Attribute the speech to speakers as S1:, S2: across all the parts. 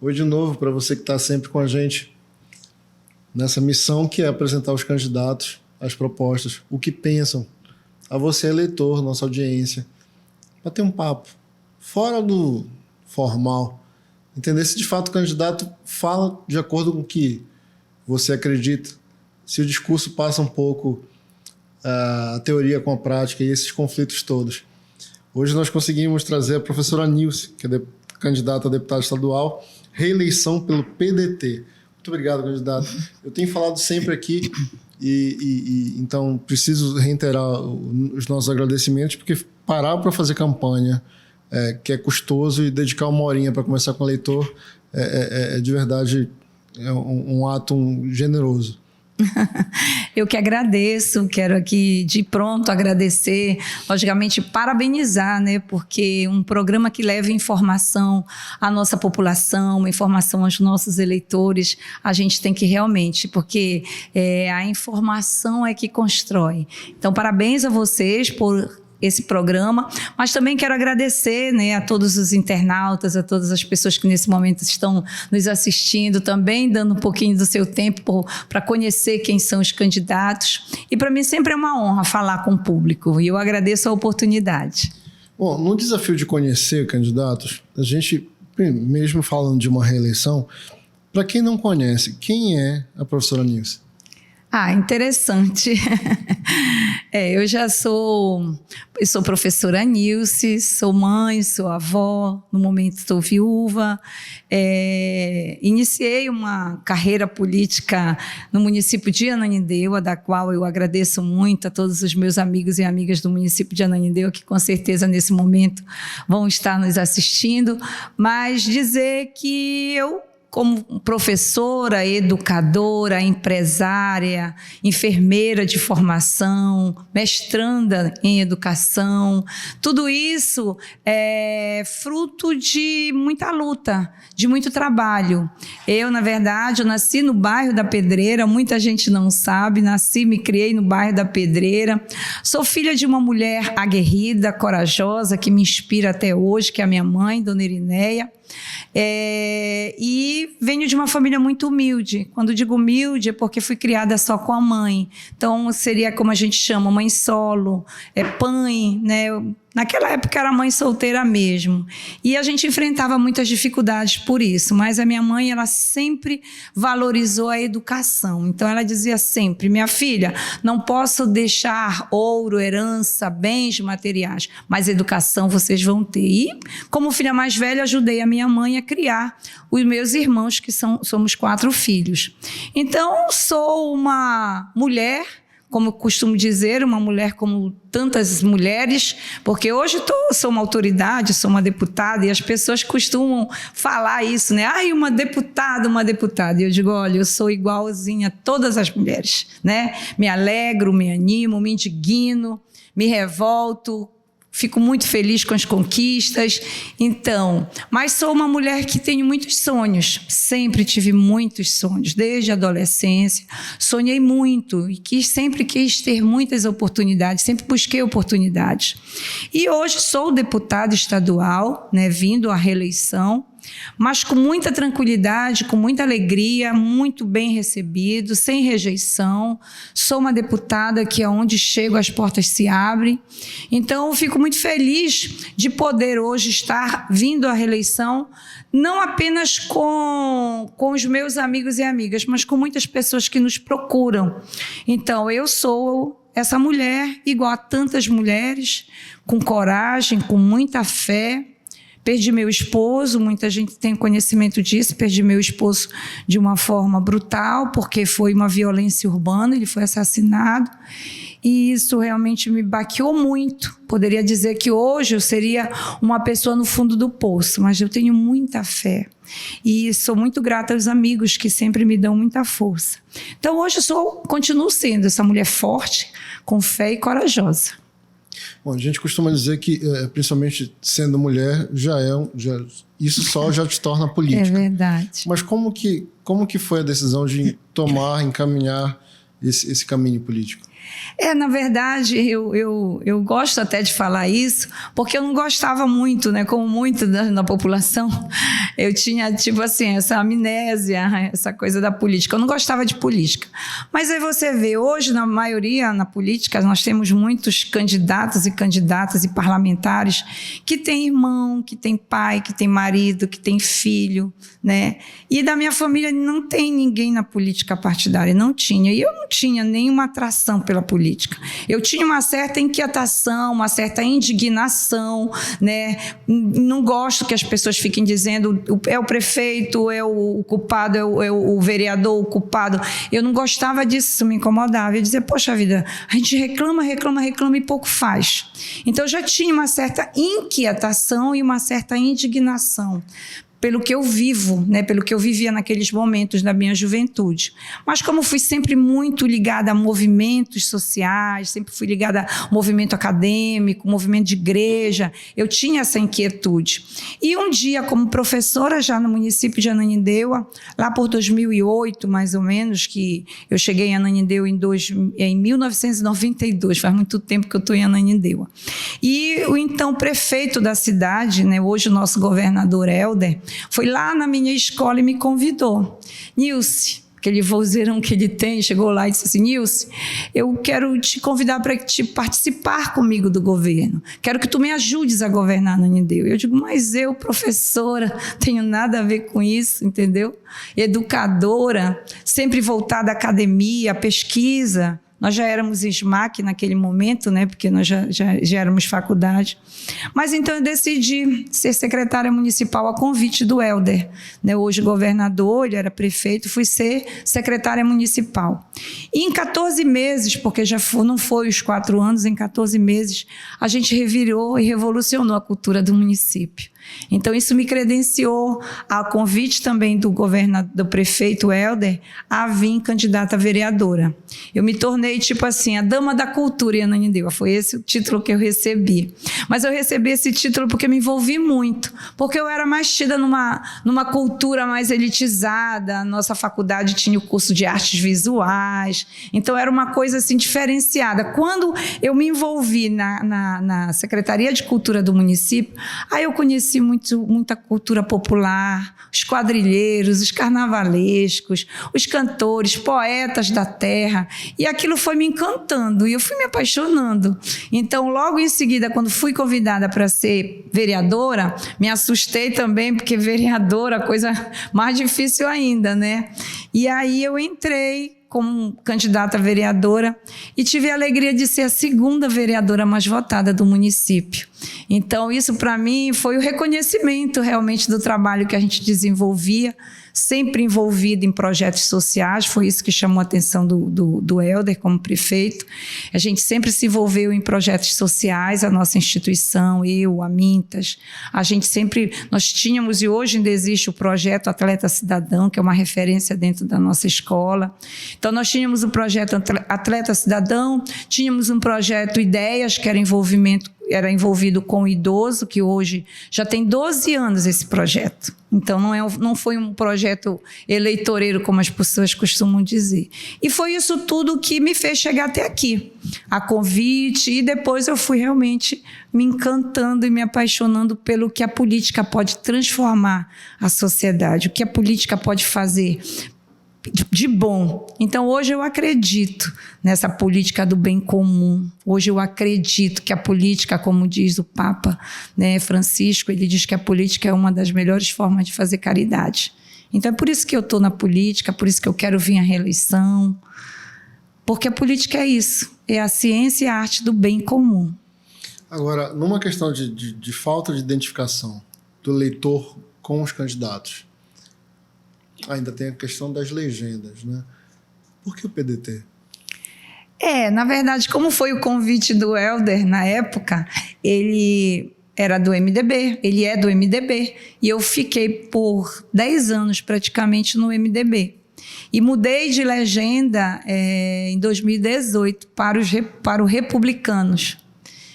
S1: Oi de novo para você que está sempre com a gente nessa missão que é apresentar os candidatos, as propostas, o que pensam, a você eleitor, nossa audiência, para ter um papo fora do formal, entender se de fato o candidato fala de acordo com o que você acredita, se o discurso passa um pouco a teoria com a prática e esses conflitos todos. Hoje nós conseguimos trazer a professora Nilce, que é candidata a deputada estadual, reeleição pelo PDT. Muito obrigado, candidato. Eu tenho falado sempre aqui então preciso reiterar os nossos agradecimentos, porque parar para fazer campanha, que é custoso, e dedicar uma horinha para conversar com o eleitor é de verdade um ato generoso.
S2: Eu que agradeço, quero aqui de pronto agradecer, logicamente parabenizar, né, porque um programa que leva informação à nossa população, informação aos nossos eleitores, a gente tem que realmente, porque a informação é que constrói. Então, parabéns a vocês por esse programa, mas também quero agradecer, né, a todos os internautas, a todas as pessoas que nesse momento estão nos assistindo, também dando um pouquinho do seu tempo para conhecer quem são os candidatos. E para mim sempre é uma honra falar com o público, e eu agradeço a oportunidade.
S1: Bom, no desafio de conhecer candidatos, a gente, mesmo falando de uma reeleição, para quem não conhece, quem é a professora Nilce?
S2: Interessante. Eu sou professora Nilce, sou mãe, sou avó, no momento estou viúva. Iniciei uma carreira política no município de Ananindeua, da qual eu agradeço muito a todos os meus amigos e amigas do município de Ananindeua, que com certeza nesse momento vão estar nos assistindo, mas dizer que eu, como professora, educadora, empresária, enfermeira de formação, mestranda em educação, tudo isso é fruto de muita luta, de muito trabalho. Eu, na verdade, eu nasci no bairro da Pedreira, muita gente não sabe, me criei no bairro da Pedreira. Sou filha de uma mulher aguerrida, corajosa, que me inspira até hoje, que é a minha mãe, Dona Irineia. E venho de uma família muito humilde. Quando digo humilde é porque fui criada só com a mãe. Então seria como a gente chama, mãe solo, mãe, né? Naquela época era mãe solteira mesmo. E a gente enfrentava muitas dificuldades por isso. Mas a minha mãe, ela sempre valorizou a educação. Então ela dizia sempre: minha filha, não posso deixar ouro, herança, bens materiais, mas educação vocês vão ter. E como filha mais velha, ajudei a minha mãe a criar os meus irmãos, que somos 4 filhos. Então sou uma mulher, como eu costumo dizer, uma mulher como tantas mulheres, porque hoje sou uma autoridade, sou uma deputada, e as pessoas costumam falar isso, né? Uma deputada. E eu digo, olha, eu sou igualzinha a todas as mulheres, né? Me alegro, me animo, me indigno, me revolto, fico muito feliz com as conquistas. Então, mas sou uma mulher que tenho muitos sonhos. Sempre tive muitos sonhos, desde a adolescência. Sonhei muito e sempre quis ter muitas oportunidades, sempre busquei oportunidades. E hoje sou deputada estadual, né, vindo à reeleição, mas com muita tranquilidade, com muita alegria, muito bem recebido, sem rejeição. Sou uma deputada que aonde chego as portas se abrem. Então eu fico muito feliz de poder hoje estar vindo à reeleição, não apenas com os meus amigos e amigas, mas com muitas pessoas que nos procuram. Então eu sou essa mulher, igual a tantas mulheres, com coragem, com muita fé. Perdi meu esposo, muita gente tem conhecimento disso, perdi meu esposo de uma forma brutal, porque foi uma violência urbana, ele foi assassinado, e isso realmente me baqueou muito. Poderia dizer que hoje eu seria uma pessoa no fundo do poço, mas eu tenho muita fé, e sou muito grata aos amigos que sempre me dão muita força. Então hoje continuo sendo essa mulher forte, com fé e corajosa.
S1: Bom, a gente costuma dizer que, principalmente sendo mulher, isso só já te torna política.
S2: É verdade.
S1: Mas como que foi a decisão de encaminhar esse caminho político?
S2: Na verdade, eu gosto até de falar isso, porque eu não gostava muito, né? Como muito da população, eu tinha, tipo assim, essa amnésia, essa coisa da política. Eu não gostava de política. Mas aí você vê, hoje, na maioria, na política, nós temos muitos candidatos e candidatas e parlamentares que têm irmão, que têm pai, que têm marido, que têm filho, né? E da minha família não tem ninguém na política partidária, não tinha. E eu não tinha nenhuma atração pela política. Eu tinha uma certa inquietação, uma certa indignação, né? Não gosto que as pessoas fiquem dizendo é o prefeito, é o culpado, é o vereador o culpado. Eu não gostava disso, isso me incomodava. Eu dizia, poxa vida, a gente reclama e pouco faz. Então eu já tinha uma certa inquietação e uma certa indignação pelo que eu vivo, né, pelo que eu vivia naqueles momentos da minha juventude. Mas como fui sempre muito ligada a movimentos sociais, sempre fui ligada a movimento acadêmico, movimento de igreja, eu tinha essa inquietude. E um dia, como professora já no município de Ananindeua, lá por 2008, mais ou menos, que eu cheguei em Ananindeua em 1992, faz muito tempo que eu estou em Ananindeua. E o então prefeito da cidade, né, hoje o nosso governador Helder, foi lá na minha escola e me convidou. Nilce, aquele vozeirão que ele tem, chegou lá e disse assim, Nilce, eu quero te convidar para te participar comigo do governo. Quero que tu me ajudes a governar Ananindeua. Eu digo, mas eu, professora, tenho nada a ver com isso, entendeu? Educadora, sempre voltada à academia, à pesquisa. Nós já éramos SMAC naquele momento, né, porque nós já éramos faculdade. Mas então eu decidi ser secretária municipal a convite do Helder, né, hoje governador, ele era prefeito, fui ser secretária municipal. E em 14 meses, porque não foi os 4 anos, em 14 meses, a gente revirou e revolucionou a cultura do município. Então, isso me credenciou a convite também do prefeito Helder a vir candidata a vereadora. Eu me tornei, tipo assim, a dama da cultura em Ananindeua. Foi esse o título que eu recebi. Mas eu recebi esse título porque me envolvi muito, porque eu era mais tida numa cultura mais elitizada. A nossa faculdade tinha o curso de artes visuais, então era uma coisa assim diferenciada. Quando eu me envolvi na Secretaria de Cultura do município, aí eu conheci muita cultura popular, os quadrilheiros, os carnavalescos, os cantores, poetas da terra, e aquilo foi me encantando e eu fui me apaixonando. Então, logo em seguida, quando fui convidada para ser vereadora, me assustei também, porque vereadora, coisa mais difícil ainda, né? E aí eu entrei como candidata a vereadora e tive a alegria de ser a segunda vereadora mais votada do município. Então, isso para mim foi o reconhecimento realmente do trabalho que a gente desenvolvia, sempre envolvido em projetos sociais, foi isso que chamou a atenção do Helder como prefeito. A gente sempre se envolveu em projetos sociais, a nossa instituição, eu, a Mintas, nós tínhamos e hoje ainda existe o projeto Atleta Cidadão, que é uma referência dentro da nossa escola. Então, nós tínhamos o projeto Atleta Cidadão, tínhamos um projeto Ideias, que era envolvido com o idoso, que hoje já tem 12 anos esse projeto. Então, não foi um projeto eleitoreiro, como as pessoas costumam dizer. E foi isso tudo que me fez chegar até aqui, a convite, e depois eu fui realmente me encantando e me apaixonando pelo que a política pode transformar a sociedade, o que a política pode fazer de bom. Então, hoje eu acredito nessa política do bem comum. Hoje eu acredito que a política, como diz o Papa, né, Francisco, ele diz que a política é uma das melhores formas de fazer caridade. Então, é por isso que eu estou na política, por isso que eu quero vir à reeleição, porque a política é isso, é a ciência e a arte do bem comum.
S1: Agora, numa questão de falta de identificação do eleitor com os candidatos, ainda tem a questão das legendas, né? Por que o PDT?
S2: Na verdade, como foi o convite do Helder na época, ele era do MDB, ele é do MDB, e eu fiquei por 10 anos praticamente no MDB. E mudei de legenda em 2018 para o Republicanos,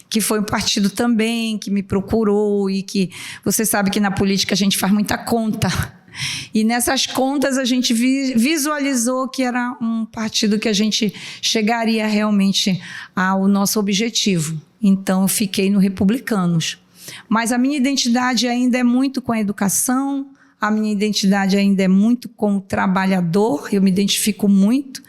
S2: que foi um partido também que me procurou e que você sabe que na política a gente faz muita conta. E nessas contas a gente visualizou que era um partido que a gente chegaria realmente ao nosso objetivo. Então eu fiquei no Republicanos. Mas a minha identidade ainda é muito com a educação, a minha identidade ainda é muito com o trabalhador, eu me identifico muito.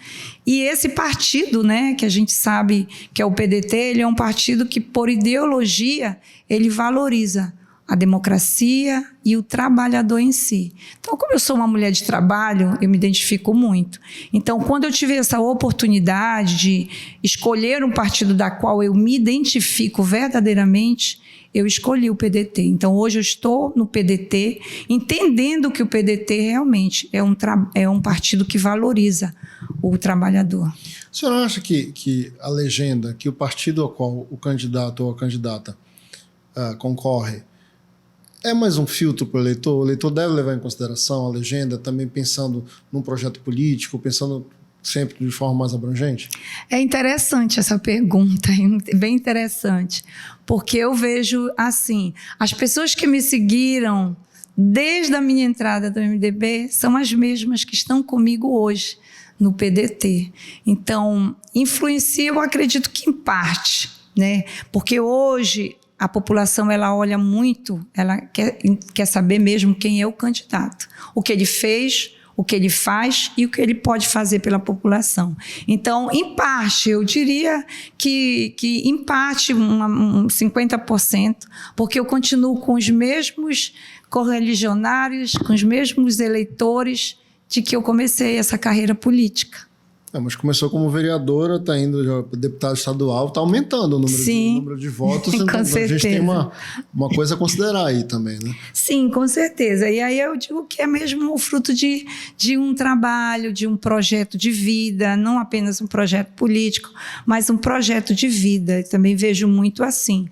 S2: E esse partido, né, que a gente sabe que é o PDT, ele é um partido que, por ideologia, ele valoriza a democracia e o trabalhador em si. Então, como eu sou uma mulher de trabalho, eu me identifico muito. Então, quando eu tive essa oportunidade de escolher um partido da qual eu me identifico verdadeiramente, eu escolhi o PDT. Então, hoje eu estou no PDT, entendendo que o PDT realmente é um partido que valoriza o trabalhador.
S1: A senhora acha que a legenda, que o partido ao qual o candidato ou a candidata concorre, é mais um filtro para o eleitor? O eleitor deve levar em consideração a legenda, também pensando num projeto político, pensando sempre de forma mais abrangente?
S2: É interessante essa pergunta, bem interessante, porque eu vejo assim, as pessoas que me seguiram desde a minha entrada do MDB são as mesmas que estão comigo hoje no PDT. Então, influencia, eu acredito que em parte, né? Porque hoje a população ela olha muito, ela quer saber mesmo quem é o candidato, o que ele fez, o que ele faz e o que ele pode fazer pela população. Então, em parte, eu diria que em parte, 50%, porque eu continuo com os mesmos correligionários, com os mesmos eleitores de que eu comecei essa carreira política.
S1: Mas começou como vereadora, está indo já para deputado estadual, está aumentando o número de votos.
S2: Com
S1: então,
S2: certeza.
S1: A gente tem uma coisa a considerar aí também, né?
S2: Sim, com certeza. E aí eu digo que é mesmo o fruto de um trabalho, de um projeto de vida, não apenas um projeto político, mas um projeto de vida. Eu também vejo muito assim.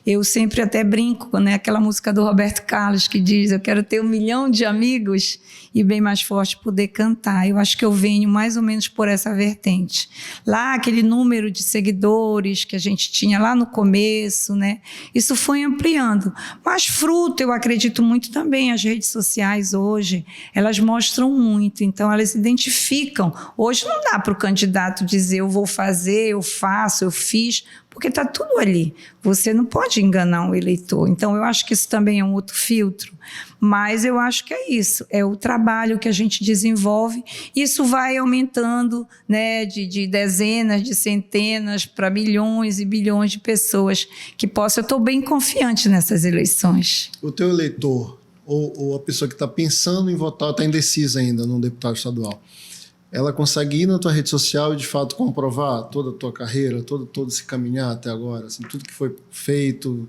S2: Eu sempre até brinco, né? Aquela música do Roberto Carlos que diz: eu quero ter 1 milhão de amigos e bem mais forte poder cantar. Eu acho que eu venho mais ou menos por essa vertente. Lá, aquele número de seguidores que a gente tinha lá no começo, né? Isso foi ampliando. Mas fruto, eu acredito muito também, as redes sociais hoje, elas mostram muito, então elas identificam. Hoje não dá para o candidato dizer eu vou fazer, eu faço, eu fiz, porque está tudo ali. Você não pode enganar um eleitor. Então, eu acho que isso também é um outro filtro. Mas eu acho que é isso, é o trabalho que a gente desenvolve. Isso vai aumentando, né, de dezenas, de centenas, para milhões e bilhões de pessoas que possam. Eu estou bem confiante nessas eleições.
S1: O teu eleitor, ou a pessoa que está pensando em votar, está indecisa ainda num deputado estadual, ela consegue ir na tua rede social e, de fato, comprovar toda a tua carreira, todo esse caminhar até agora, assim, tudo que foi feito?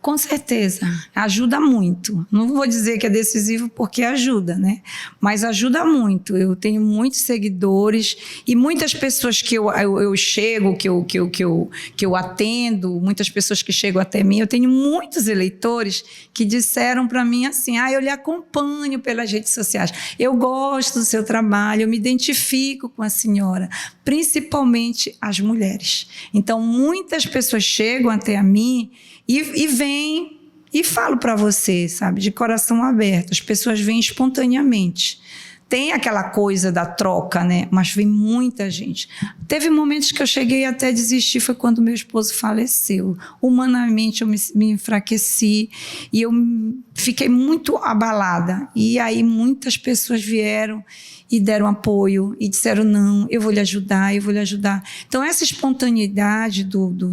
S2: Com certeza, ajuda muito. Não vou dizer que é decisivo porque ajuda, né? Mas ajuda muito. Eu tenho muitos seguidores e muitas pessoas que eu chego, que eu atendo, muitas pessoas que chegam até mim. Eu tenho muitos eleitores que disseram para mim assim: eu lhe acompanho pelas redes sociais, eu gosto do seu trabalho, eu me identifico com a senhora, principalmente as mulheres. Então, muitas pessoas chegam até a mim e vêm e falo para você, sabe, de coração aberto. As pessoas vêm espontaneamente. Tem aquela coisa da troca, né? Mas vem muita gente. Teve momentos que eu cheguei até a desistir, foi quando meu esposo faleceu. Humanamente eu me enfraqueci e eu fiquei muito abalada. E aí muitas pessoas vieram e deram apoio e disseram: não, eu vou lhe ajudar, eu vou lhe ajudar. Então, essa espontaneidade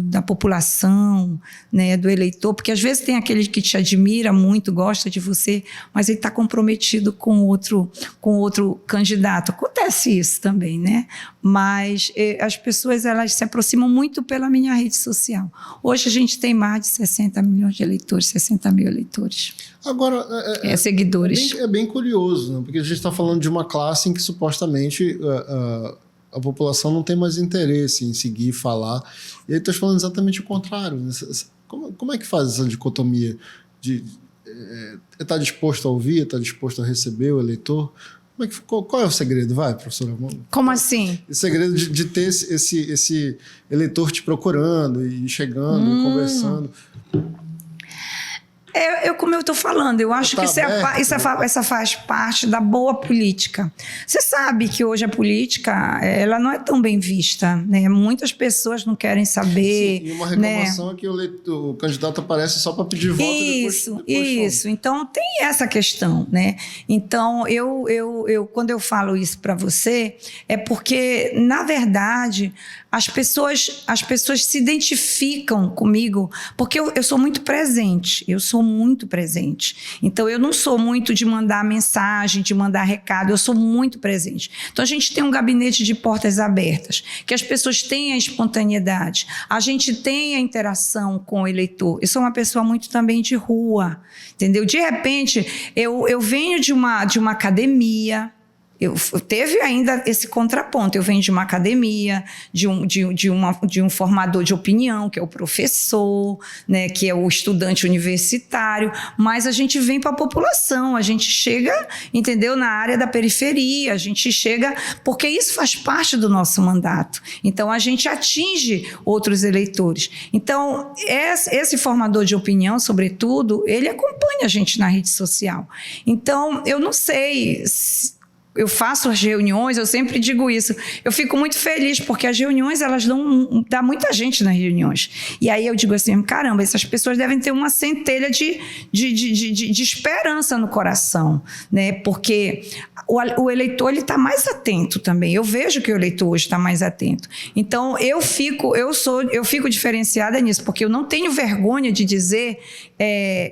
S2: da população, né, do eleitor, porque às vezes tem aquele que te admira muito, gosta de você, mas ele está comprometido com outro candidato. Acontece isso também, né? Mas as pessoas, elas se aproximam muito pela minha rede social. Hoje a gente tem mais de 60 milhões de eleitores, 60 mil eleitores.
S1: Agora,
S2: seguidores.
S1: É bem curioso, né? Porque a gente está falando de uma classe em que supostamente a população não tem mais interesse em seguir e falar. E aí tu falando exatamente o contrário. Né? Como é que faz essa dicotomia de estar disposto a ouvir, estar disposto a receber o eleitor? Qual é o segredo? Vai, professora.
S2: Como assim?
S1: O segredo de ter esse eleitor te procurando e chegando e conversando.
S2: Como eu estou falando, eu acho que essa faz parte da boa política. Você sabe que hoje a política ela não é tão bem vista, né? Muitas pessoas não querem saber.
S1: Sim, e uma reclamação é que o candidato aparece só para pedir voto
S2: isso,
S1: e depois
S2: isso. Então tem essa questão, né? Então quando eu falo isso para você é porque na verdade as pessoas se identificam comigo porque eu sou muito presente. Então, eu não sou muito de mandar mensagem, de mandar recado, eu sou muito presente. Então, a gente tem um gabinete de portas abertas, que as pessoas têm a espontaneidade, a gente tem a interação com o eleitor. Eu sou uma pessoa muito também de rua, entendeu? De repente, eu venho de uma academia. Teve ainda esse contraponto. Eu venho de uma academia, de um formador de opinião, que é o professor, né, que é o estudante universitário, mas a gente vem para a população, a gente chega, entendeu, na área da periferia, a gente chega, porque isso faz parte do nosso mandato. Então, a gente atinge outros eleitores. Então, esse formador de opinião, sobretudo, ele acompanha a gente na rede social. Então, eu não sei eu faço as reuniões, eu sempre digo isso. Eu fico muito feliz, porque as reuniões, elas dá muita gente nas reuniões. E aí eu digo assim, caramba, essas pessoas devem ter uma centelha de esperança no coração, né? Porque o eleitor, ele está mais atento também. Eu vejo que o eleitor hoje está mais atento. Então, eu fico diferenciada nisso, porque eu não tenho vergonha de dizer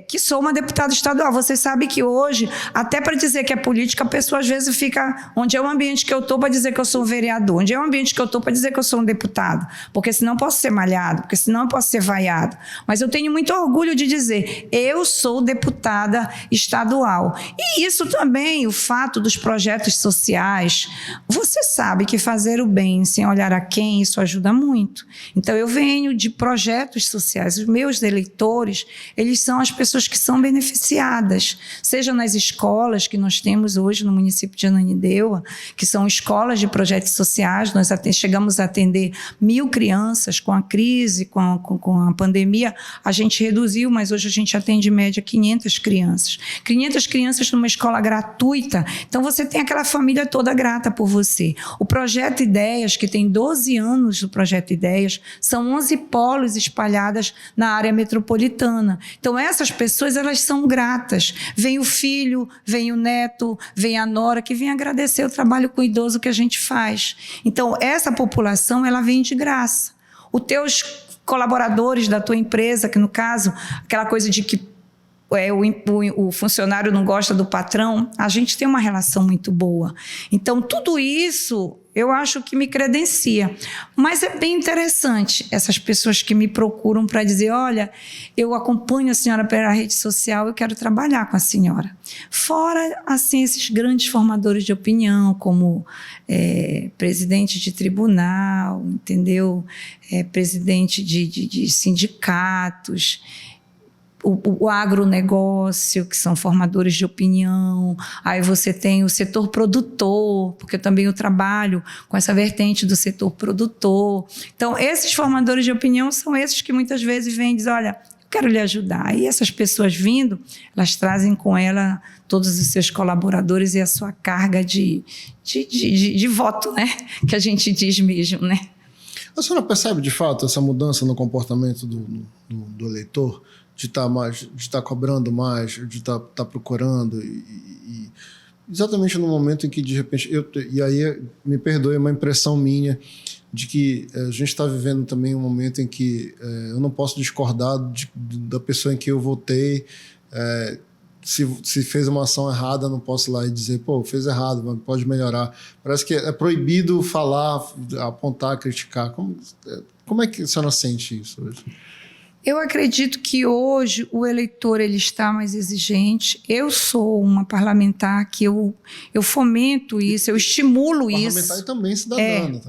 S2: que sou uma deputada estadual. Você sabe que hoje, até para dizer que é política, a pessoa às vezes fica onde é o ambiente que eu estou para dizer que eu sou um vereador, onde é o ambiente que eu estou para dizer que eu sou um deputado, porque senão eu posso ser malhado, porque senão eu posso ser vaiado. Mas eu tenho muito orgulho de dizer, eu sou deputada estadual. E isso também, o fato dos projetos sociais, você sabe que fazer o bem sem olhar a quem, isso ajuda muito. Então eu venho de projetos sociais, os meus eleitores, eles são as pessoas que são beneficiadas, seja nas escolas que nós temos hoje no município de Ananindeua, que são escolas de projetos sociais. Nós chegamos a atender 1.000 crianças. Com a crise, com a pandemia, a gente reduziu, mas hoje a gente atende em média 500 crianças. 500 crianças numa escola gratuita. Então você tem aquela família toda grata por você. O Projeto Ideias, que tem 12 anos do Projeto Ideias, são 11 polos espalhadas na área metropolitana. Então essas pessoas, elas são gratas. Vem o filho, vem o neto, vem a nora, que vem agradecer o trabalho com o idoso que a gente faz. Então, essa população, ela vem de graça. Os teus colaboradores da tua empresa, que no caso, aquela coisa de que o funcionário não gosta do patrão, a gente tem uma relação muito boa. Então, tudo isso eu acho que me credencia. Mas é bem interessante essas pessoas que me procuram para dizer, olha, eu acompanho a senhora pela rede social, eu quero trabalhar com a senhora. Fora, assim, esses grandes formadores de opinião, como presidente de tribunal, entendeu? Presidente de sindicatos, o agronegócio, que são formadores de opinião. Aí você tem o setor produtor, porque também eu trabalho com essa vertente do setor produtor. Então, esses formadores de opinião são esses que muitas vezes vêm e dizem, olha, eu quero lhe ajudar. E essas pessoas vindo, elas trazem com ela todos os seus colaboradores e a sua carga de voto, né? Que a gente diz mesmo, né?
S1: A senhora percebe, de fato, essa mudança no comportamento do eleitor? De estar cobrando mais, de estar procurando e exatamente no momento em que de repente e aí me perdoe, uma impressão minha de que a gente está vivendo também um momento em que eu não posso discordar da pessoa em que eu votei. Se fez uma ação errada, não posso ir lá e dizer, pô, fez errado, mas pode melhorar. Parece que é proibido falar, apontar, criticar. Como é que a senhora sente isso hoje?
S2: Eu acredito que hoje o eleitor ele está mais exigente. Eu sou uma parlamentar que eu fomento isso, eu estimulo isso.
S1: Parlamentar e também cidadã.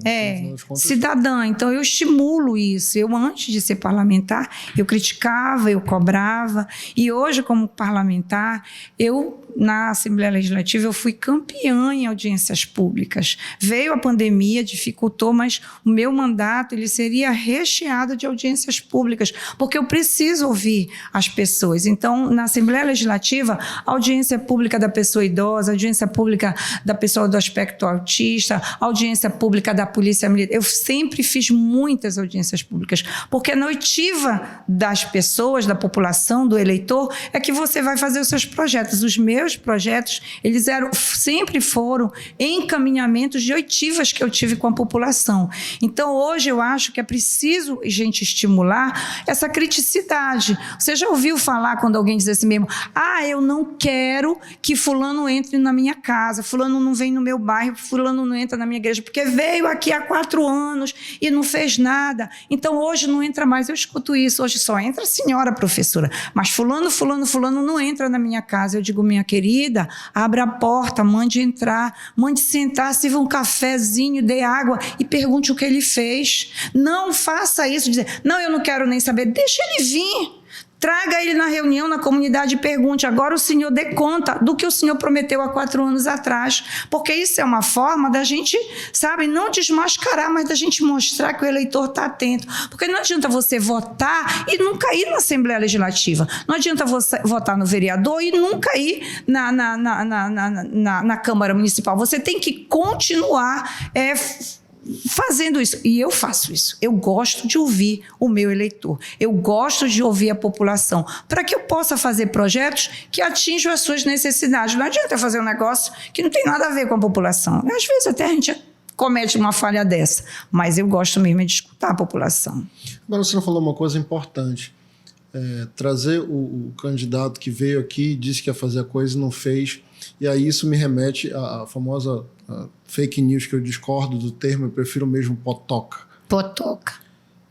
S2: Cidadã. Então, eu estimulo isso. Eu, antes de ser parlamentar, eu criticava, eu cobrava. E hoje, como parlamentar, eu na Assembleia Legislativa, eu fui campeã em audiências públicas. Veio a pandemia, dificultou, mas o meu mandato ele seria recheado de audiências públicas, porque eu preciso ouvir as pessoas. Então, na Assembleia Legislativa, audiência pública da pessoa idosa, audiência pública da pessoa do aspecto autista, audiência pública da Polícia Militar. Eu sempre fiz muitas audiências públicas, porque a noitiva das pessoas, da população, do eleitor, é que você vai fazer os seus projetos. Os meus projetos, eles sempre foram encaminhamentos de oitivas que eu tive com a população. Então, hoje eu acho que é preciso a gente estimular essa criticidade. Você já ouviu falar quando alguém diz assim mesmo, eu não quero que fulano entre na minha casa, fulano não vem no meu bairro, fulano não entra na minha igreja, porque veio aqui há 4 anos e não fez nada, então hoje não entra mais. Eu escuto isso, hoje só entra a senhora professora, mas fulano não entra na minha casa. Eu digo, minha querida, abra a porta, mande entrar, mande sentar, sirva um cafezinho, dê água e pergunte o que ele fez. Não faça isso, dizer, não, eu não quero nem saber, deixa ele vir. Traga ele na reunião, na comunidade e pergunte, agora o senhor dê conta do que o senhor prometeu há 4 anos atrás, porque isso é uma forma da gente, sabe, não desmascarar, mas da gente mostrar que o eleitor está atento, porque não adianta você votar e nunca ir na Assembleia Legislativa, não adianta você votar no vereador e nunca ir na Câmara Municipal, você tem que continuar fazendo isso, e eu faço isso. Eu gosto de ouvir o meu eleitor, eu gosto de ouvir a população, para que eu possa fazer projetos que atinjam as suas necessidades. Não adianta fazer um negócio que não tem nada a ver com a população. Às vezes até a gente comete uma falha dessa, mas eu gosto mesmo de escutar a população.
S1: Agora você falou uma coisa importante, trazer o candidato que veio aqui, disse que ia fazer a coisa e não fez, e aí isso me remete à famosa fake news, que eu discordo do termo, eu prefiro mesmo potoca.
S2: Potoca.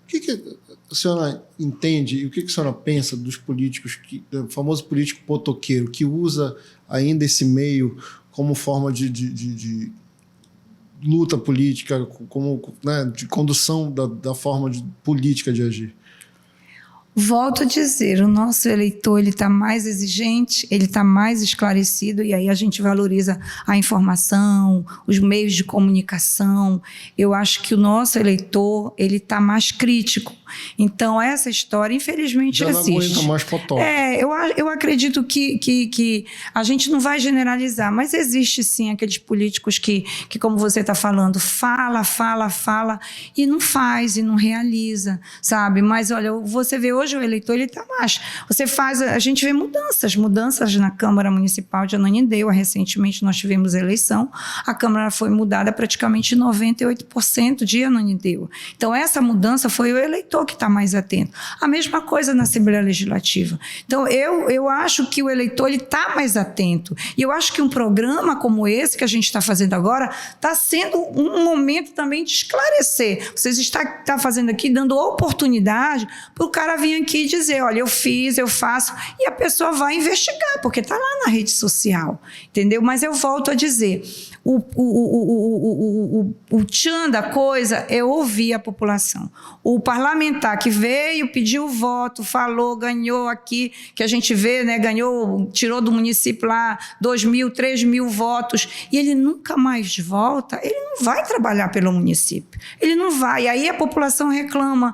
S1: O que a senhora entende e o que a senhora pensa dos políticos, do famoso político potoqueiro, que usa ainda esse meio como forma de luta política, como, né, de condução da forma política de agir?
S2: Volto a dizer, o nosso eleitor ele está mais exigente, ele está mais esclarecido, e aí a gente valoriza a informação, os meios de comunicação. Eu acho que o nosso eleitor ele está mais crítico. Então, essa história, infelizmente,
S1: já
S2: existe.
S1: Não aguenta mais potoca.
S2: Eu acredito que a gente não vai generalizar, mas existe sim aqueles políticos que como você está falando, fala e não faz, e não realiza, sabe? Mas, olha, você vê hoje o eleitor, ele está mais. A gente vê mudanças na Câmara Municipal de Ananindeua. Recentemente nós tivemos eleição, a Câmara foi mudada praticamente 98% de Ananindeua. Então, essa mudança foi o eleitor que está mais atento. A mesma coisa na Assembleia Legislativa. Então, eu acho que o eleitor está mais atento. E eu acho que um programa como esse que a gente está fazendo agora está sendo um momento também de esclarecer. Vocês estão fazendo aqui, dando oportunidade para o cara vir aqui e dizer, olha, eu fiz, eu faço, e a pessoa vai investigar, porque está lá na rede social, entendeu? Mas eu volto a dizer, o tchan da coisa é ouvir a população. O parlamentar que veio, pediu voto, falou, ganhou aqui, que a gente vê, né, ganhou, tirou do município lá 2.000, 3.000 votos, e ele nunca mais volta, ele não vai trabalhar pelo município, ele não vai. E aí a população reclama,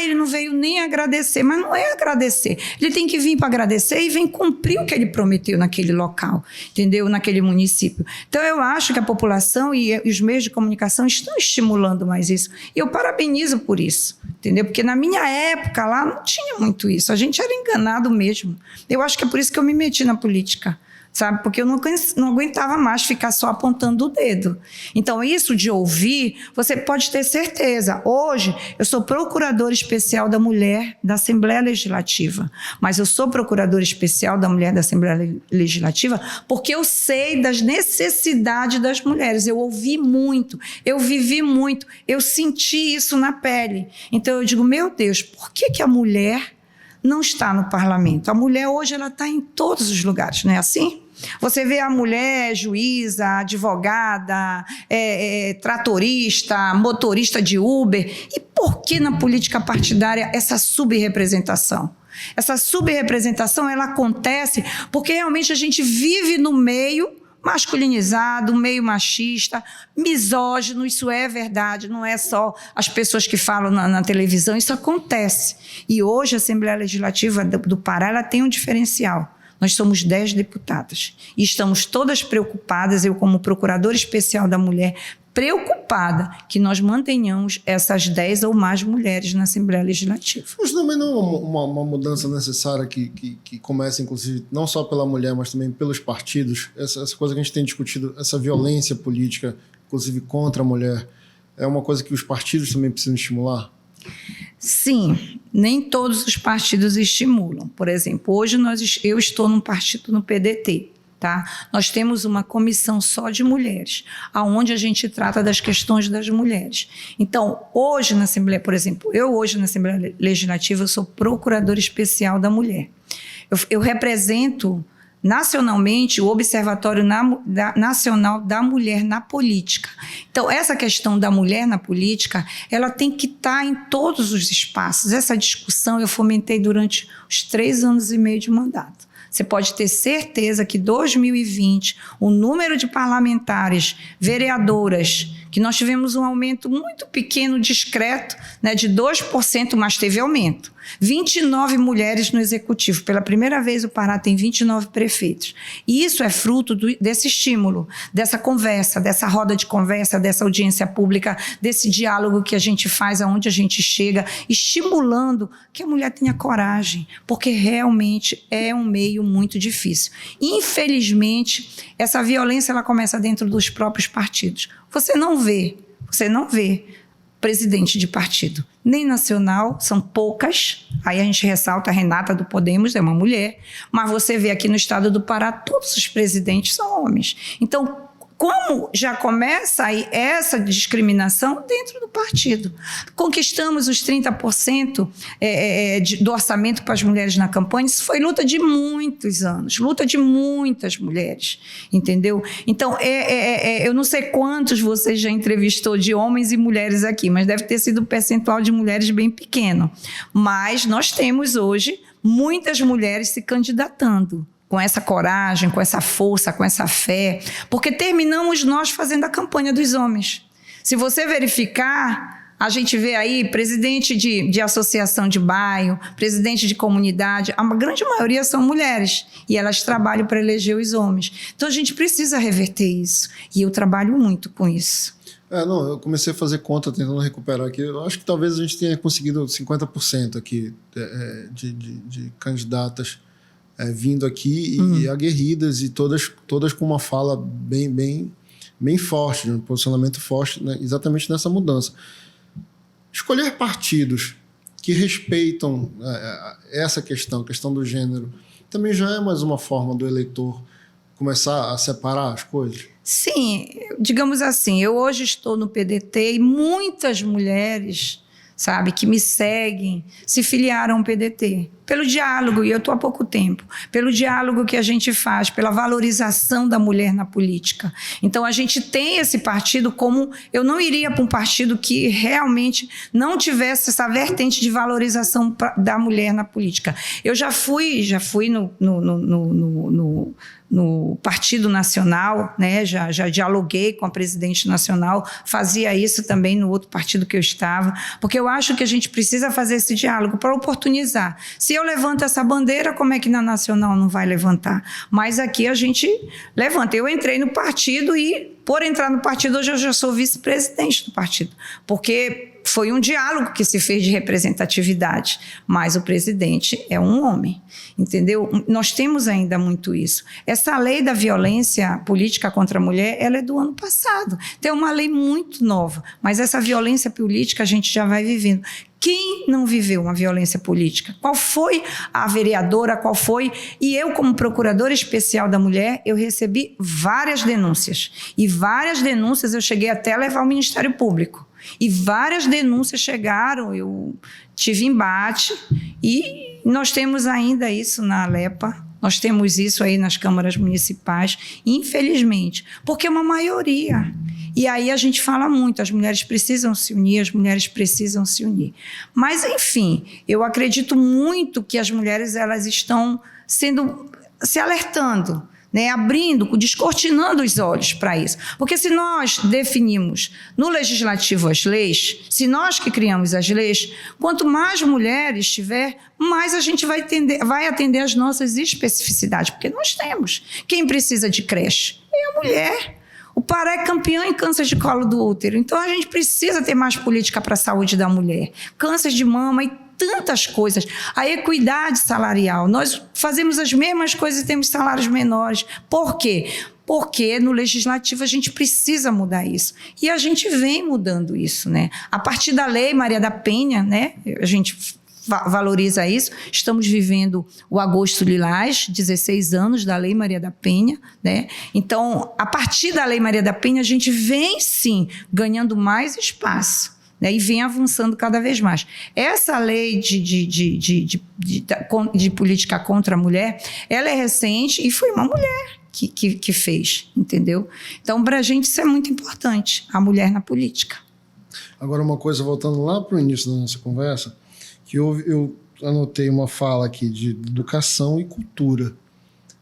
S2: ele não veio nem agradecer, mas não é agradecer, ele tem que vir para agradecer e vem cumprir o que ele prometeu naquele local, entendeu? Naquele município. Então eu acho que a população e os meios de comunicação estão estimulando mais isso, e eu parabenizo por isso, entendeu? Porque na minha época lá não tinha muito isso, a gente era enganado mesmo. Eu acho que é por isso que eu me meti na política, sabe? Porque eu não aguentava mais ficar só apontando o dedo. Então, isso de ouvir, você pode ter certeza. Hoje, eu sou procuradora especial da mulher da Assembleia Legislativa, mas eu sou procuradora especial da mulher da Assembleia Legislativa porque eu sei das necessidades das mulheres. Eu ouvi muito, eu vivi muito, eu senti isso na pele. Então, eu digo, meu Deus, por que a mulher não está no parlamento? A mulher hoje ela está em todos os lugares, não é assim? Você vê a mulher juíza, advogada, tratorista, motorista de Uber. E por que na política partidária essa subrepresentação? Essa subrepresentação, ela acontece porque realmente a gente vive no meio masculinizado, meio machista, misógino, isso é verdade, não é só as pessoas que falam na televisão, isso acontece. E hoje a Assembleia Legislativa do Pará, ela tem um diferencial. Nós somos 10 deputadas e estamos todas preocupadas, eu como procuradora especial da mulher, preocupada que nós mantenhamos essas 10 ou mais mulheres na Assembleia Legislativa.
S1: Mas também não é uma mudança necessária que começa, inclusive, não só pela mulher, mas também pelos partidos. Essa coisa que a gente tem discutido, essa violência política, inclusive contra a mulher, é uma coisa que os partidos também precisam estimular?
S2: Sim, nem todos os partidos estimulam. Por exemplo, hoje eu estou num partido no PDT. Tá? Nós temos uma comissão só de mulheres, onde a gente trata das questões das mulheres. Então, hoje na Assembleia, por exemplo, hoje na Assembleia Legislativa, eu sou procuradora especial da mulher. Eu represento nacionalmente o Observatório Nacional da Mulher na Política. Então, essa questão da mulher na política, ela tem que estar em todos os espaços. Essa discussão eu fomentei durante os 3 anos e meio de mandato. Você pode ter certeza que 2020, o número de parlamentares, vereadoras, que nós tivemos um aumento muito pequeno, discreto, né, de 2%, mas teve aumento. 29 mulheres no executivo. Pela primeira vez o Pará tem 29 prefeitos. E isso é fruto desse estímulo, dessa conversa, dessa roda de conversa, dessa audiência pública, desse diálogo que a gente faz, aonde a gente chega, estimulando que a mulher tenha coragem, porque realmente é um meio muito difícil. Infelizmente, essa violência ela começa dentro dos próprios partidos. Você não vê presidente de partido, nem nacional, são poucas, aí a gente ressalta a Renata do Podemos, é uma mulher, mas você vê aqui no estado do Pará, todos os presidentes são homens. Então, como já começa aí essa discriminação dentro do partido? Conquistamos os 30% do orçamento para as mulheres na campanha, isso foi luta de muitos anos, luta de muitas mulheres, entendeu? Então, eu não sei quantos você já entrevistou de homens e mulheres aqui, mas deve ter sido um percentual de mulheres bem pequeno. Mas nós temos hoje muitas mulheres se candidatando, com essa coragem, com essa força, com essa fé, porque terminamos nós fazendo a campanha dos homens. Se você verificar, a gente vê aí presidente de associação de bairro, presidente de comunidade, a grande maioria são mulheres, e elas trabalham para eleger os homens. Então a gente precisa reverter isso, e eu trabalho muito com isso.
S1: Eu comecei a fazer conta tentando recuperar aqui. Eu acho que talvez a gente tenha conseguido 50% aqui de candidatas vindo aqui e aguerridas, e todas com uma fala bem forte, um posicionamento forte, né, exatamente nessa mudança. Escolher partidos que respeitam essa questão, a questão do gênero, também já é mais uma forma do eleitor começar a separar as coisas? Sim,
S2: digamos assim, eu hoje estou no PDT e muitas mulheres, sabe, que me seguem, se filiaram ao PDT. Pelo diálogo, e eu estou há pouco tempo, pelo diálogo que a gente faz, pela valorização da mulher na política. Então, a gente tem esse partido como... Eu não iria para um partido que realmente não tivesse essa vertente de valorização da mulher na política. Eu já fui no Partido Nacional, né? Já dialoguei com a presidente nacional, fazia isso também no outro partido que eu estava, porque eu acho que a gente precisa fazer esse diálogo para oportunizar. Se eu levanto essa bandeira, como é que na nacional não vai levantar? Mas aqui a gente levanta. Eu entrei no partido e, por entrar no partido, hoje eu já sou vice-presidente do partido, porque foi um diálogo que se fez de representatividade, mas o presidente é um homem, entendeu? Nós temos ainda muito isso. Essa lei da violência política contra a mulher, ela é do ano passado. Tem uma lei muito nova, mas essa violência política a gente já vai vivendo. Quem não viveu uma violência política? Qual foi a vereadora? Qual foi? E eu, como procuradora especial da mulher, eu recebi várias denúncias. E várias denúncias eu cheguei até a levar ao Ministério Público. E várias denúncias chegaram, eu tive embate, e nós temos ainda isso na Alepa, Nós temos isso aí nas câmaras municipais, infelizmente, porque é uma maioria. E aí a gente fala muito, as mulheres precisam se unir, as mulheres precisam se unir. Mas, enfim, eu acredito muito que as mulheres elas estão se alertando, né, abrindo, descortinando os olhos para isso. Porque se nós definimos no legislativo as leis, se nós que criamos as leis, quanto mais mulheres tiver, mais a gente vai atender às nossas especificidades, porque nós temos. Quem precisa de creche é a mulher. O Pará é campeão em câncer de colo do útero, então a gente precisa ter mais política para a saúde da mulher. Câncer de mama e tantas coisas. A equidade salarial. Nós fazemos as mesmas coisas e temos salários menores. Por quê? Porque no legislativo a gente precisa mudar isso. E a gente vem mudando isso, né? A partir da Lei Maria da Penha, né? A gente valoriza isso. Estamos vivendo o Agosto Lilás, 16 anos da Lei Maria da Penha, né? Então, a partir da Lei Maria da Penha, a gente vem, sim, ganhando mais espaço, né, e vem avançando cada vez mais. Essa lei de política contra a mulher, ela é recente e foi uma mulher que fez, entendeu? Então, para a gente isso é muito importante, a mulher na política.
S1: Agora, uma coisa, voltando lá para o início da nossa conversa, que eu anotei uma fala aqui de educação e cultura.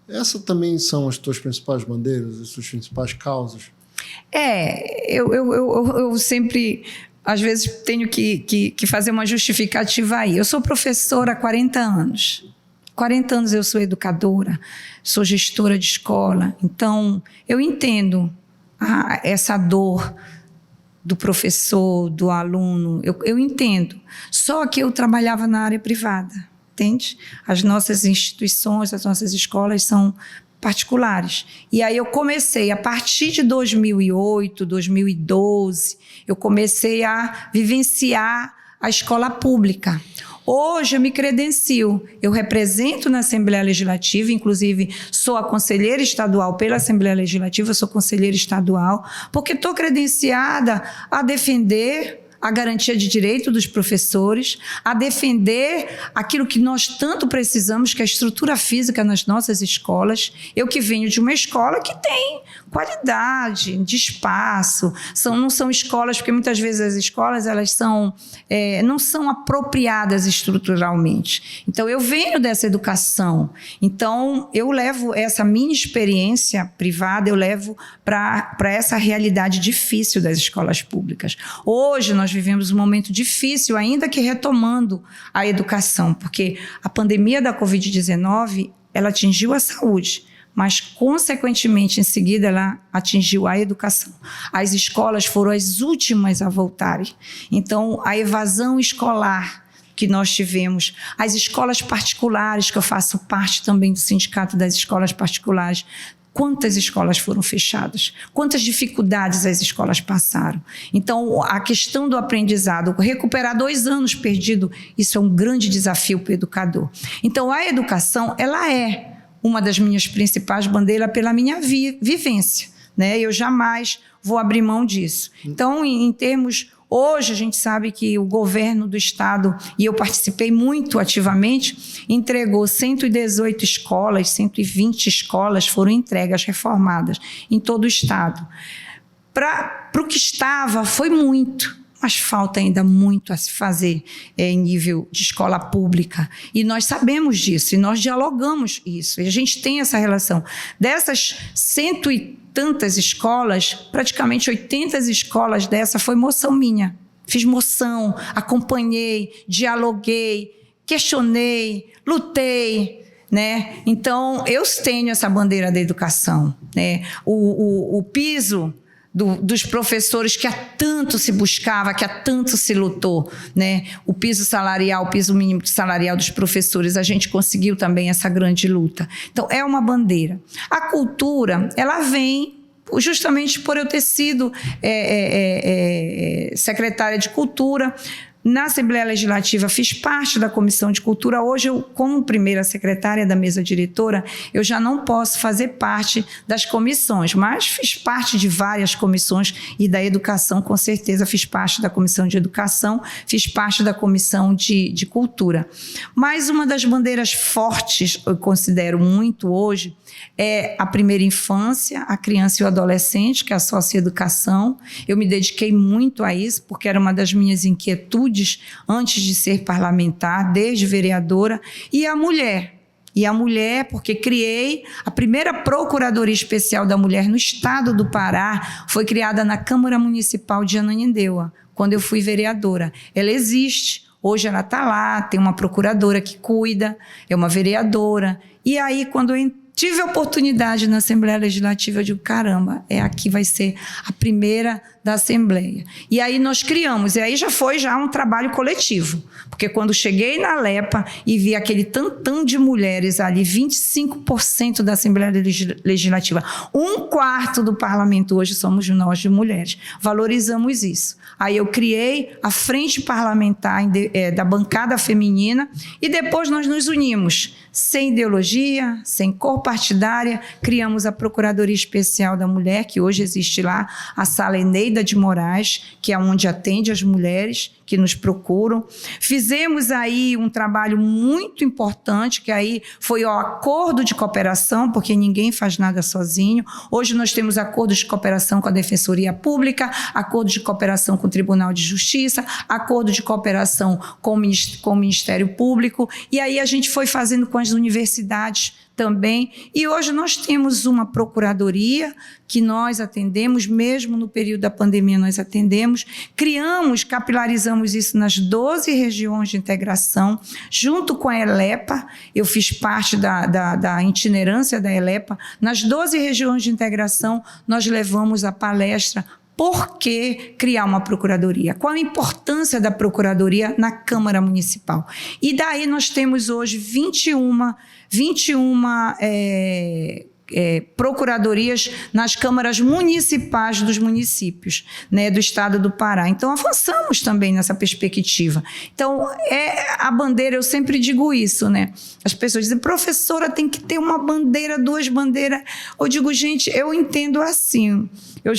S1: Essas também são as tuas principais bandeiras, as tuas principais causas?
S2: Eu sempre... Às vezes tenho que fazer uma justificativa aí. Eu sou professora há 40 anos. 40 anos eu sou educadora, sou gestora de escola. Então, eu entendo essa dor do professor, do aluno. Eu entendo. Só que eu trabalhava na área privada, entende? As nossas instituições, as nossas escolas são particulares. E aí eu comecei, a partir de 2008, 2012, eu comecei a vivenciar a escola pública. Hoje eu me credencio, eu represento na Assembleia Legislativa, inclusive sou a conselheira estadual pela Assembleia Legislativa, sou conselheira estadual, porque estou credenciada a defender a garantia de direito dos professores, a defender aquilo que nós tanto precisamos, que é a estrutura física nas nossas escolas. Eu que venho de uma escola que tem qualidade de espaço, não são escolas, porque muitas vezes as escolas elas não são apropriadas estruturalmente. Então, eu venho dessa educação. Então, eu levo essa minha experiência privada, eu levo para essa realidade difícil das escolas públicas. Hoje, nós vivemos um momento difícil, ainda que retomando a educação, porque a pandemia da Covid-19, ela atingiu a saúde, mas, consequentemente, em seguida, ela atingiu a educação. As escolas foram as últimas a voltarem. Então, a evasão escolar que nós tivemos, as escolas particulares, que eu faço parte também do Sindicato das Escolas Particulares, quantas escolas foram fechadas, quantas dificuldades as escolas passaram. Então, a questão do aprendizado, recuperar 2 anos perdidos, isso é um grande desafio para o educador. Então, a educação, ela é uma das minhas principais bandeiras pela minha vivência, né? Eu jamais vou abrir mão disso. Então, em termos... Hoje, a gente sabe que o governo do estado, e eu participei muito ativamente, entregou 118 escolas, 120 escolas foram entregas, reformadas, em todo o estado. Para o que estava, foi muito, mas falta ainda muito a se fazer em nível de escola pública. E nós sabemos disso, e nós dialogamos isso, e a gente tem essa relação. Dessas 100 e tantas escolas, praticamente 80 escolas dessa foi moção minha. Fiz moção, acompanhei, dialoguei, questionei, lutei, né? Então, eu tenho essa bandeira da educação, né? O piso dos professores que há tanto se buscava, que há tanto se lutou, né? O piso salarial, o piso mínimo salarial dos professores, a gente conseguiu também essa grande luta. Então, é uma bandeira. A cultura, ela vem justamente por eu ter sido secretária de Cultura. Na Assembleia Legislativa, fiz parte da Comissão de Cultura. Hoje, eu, como primeira secretária da mesa diretora, eu já não posso fazer parte das comissões, mas fiz parte de várias comissões e da educação, com certeza, fiz parte da Comissão de Educação, fiz parte da Comissão de Cultura. Mas uma das bandeiras fortes, eu considero muito hoje, é a primeira infância, a criança e o adolescente, que é a socioeducação. Eu me dediquei muito a isso, porque era uma das minhas inquietudes antes de ser parlamentar, desde vereadora, e a mulher. E a mulher, porque criei a primeira Procuradoria Especial da Mulher no estado do Pará, foi criada na Câmara Municipal de Ananindeua, quando eu fui vereadora. Ela existe, hoje ela está lá, tem uma procuradora que cuida, é uma vereadora. E aí, quando eu tive a oportunidade na Assembleia Legislativa, eu digo, caramba, aqui vai ser a primeira da Assembleia. E aí nós criamos, e aí já foi um trabalho coletivo, porque quando cheguei na Alepa e vi aquele tantão de mulheres ali, 25% da Assembleia Legislativa, 1/4 do parlamento hoje somos nós de mulheres, valorizamos isso. Aí eu criei a frente parlamentar da bancada feminina e depois nós nos unimos, sem ideologia, sem cor partidária, criamos a Procuradoria Especial da Mulher, que hoje existe lá, a Sala Eneida de Moraes, que é onde atende as mulheres que nos procuram. Fizemos aí um trabalho muito importante, que aí foi o acordo de cooperação, porque ninguém faz nada sozinho. Hoje nós temos acordos de cooperação com a Defensoria Pública, acordo de cooperação com o Tribunal de Justiça, acordo de cooperação com o Ministério Público, e aí a gente foi fazendo com as universidades também, e hoje nós temos uma procuradoria que nós atendemos, mesmo no período da pandemia nós atendemos, capilarizamos isso nas 12 regiões de integração, junto com a ELEPA, eu fiz parte da itinerância da ELEPA, nas 12 regiões de integração nós levamos a palestra Por que criar uma procuradoria? Qual a importância da procuradoria na Câmara Municipal? E daí nós temos hoje 21 procuradorias nas câmaras municipais dos municípios, né, do estado do Pará. Então, avançamos também nessa perspectiva. Então, a bandeira, eu sempre digo isso, né? As pessoas dizem, professora, tem que ter uma bandeira, 2 bandeiras. Eu digo, gente, eu entendo assim. Eu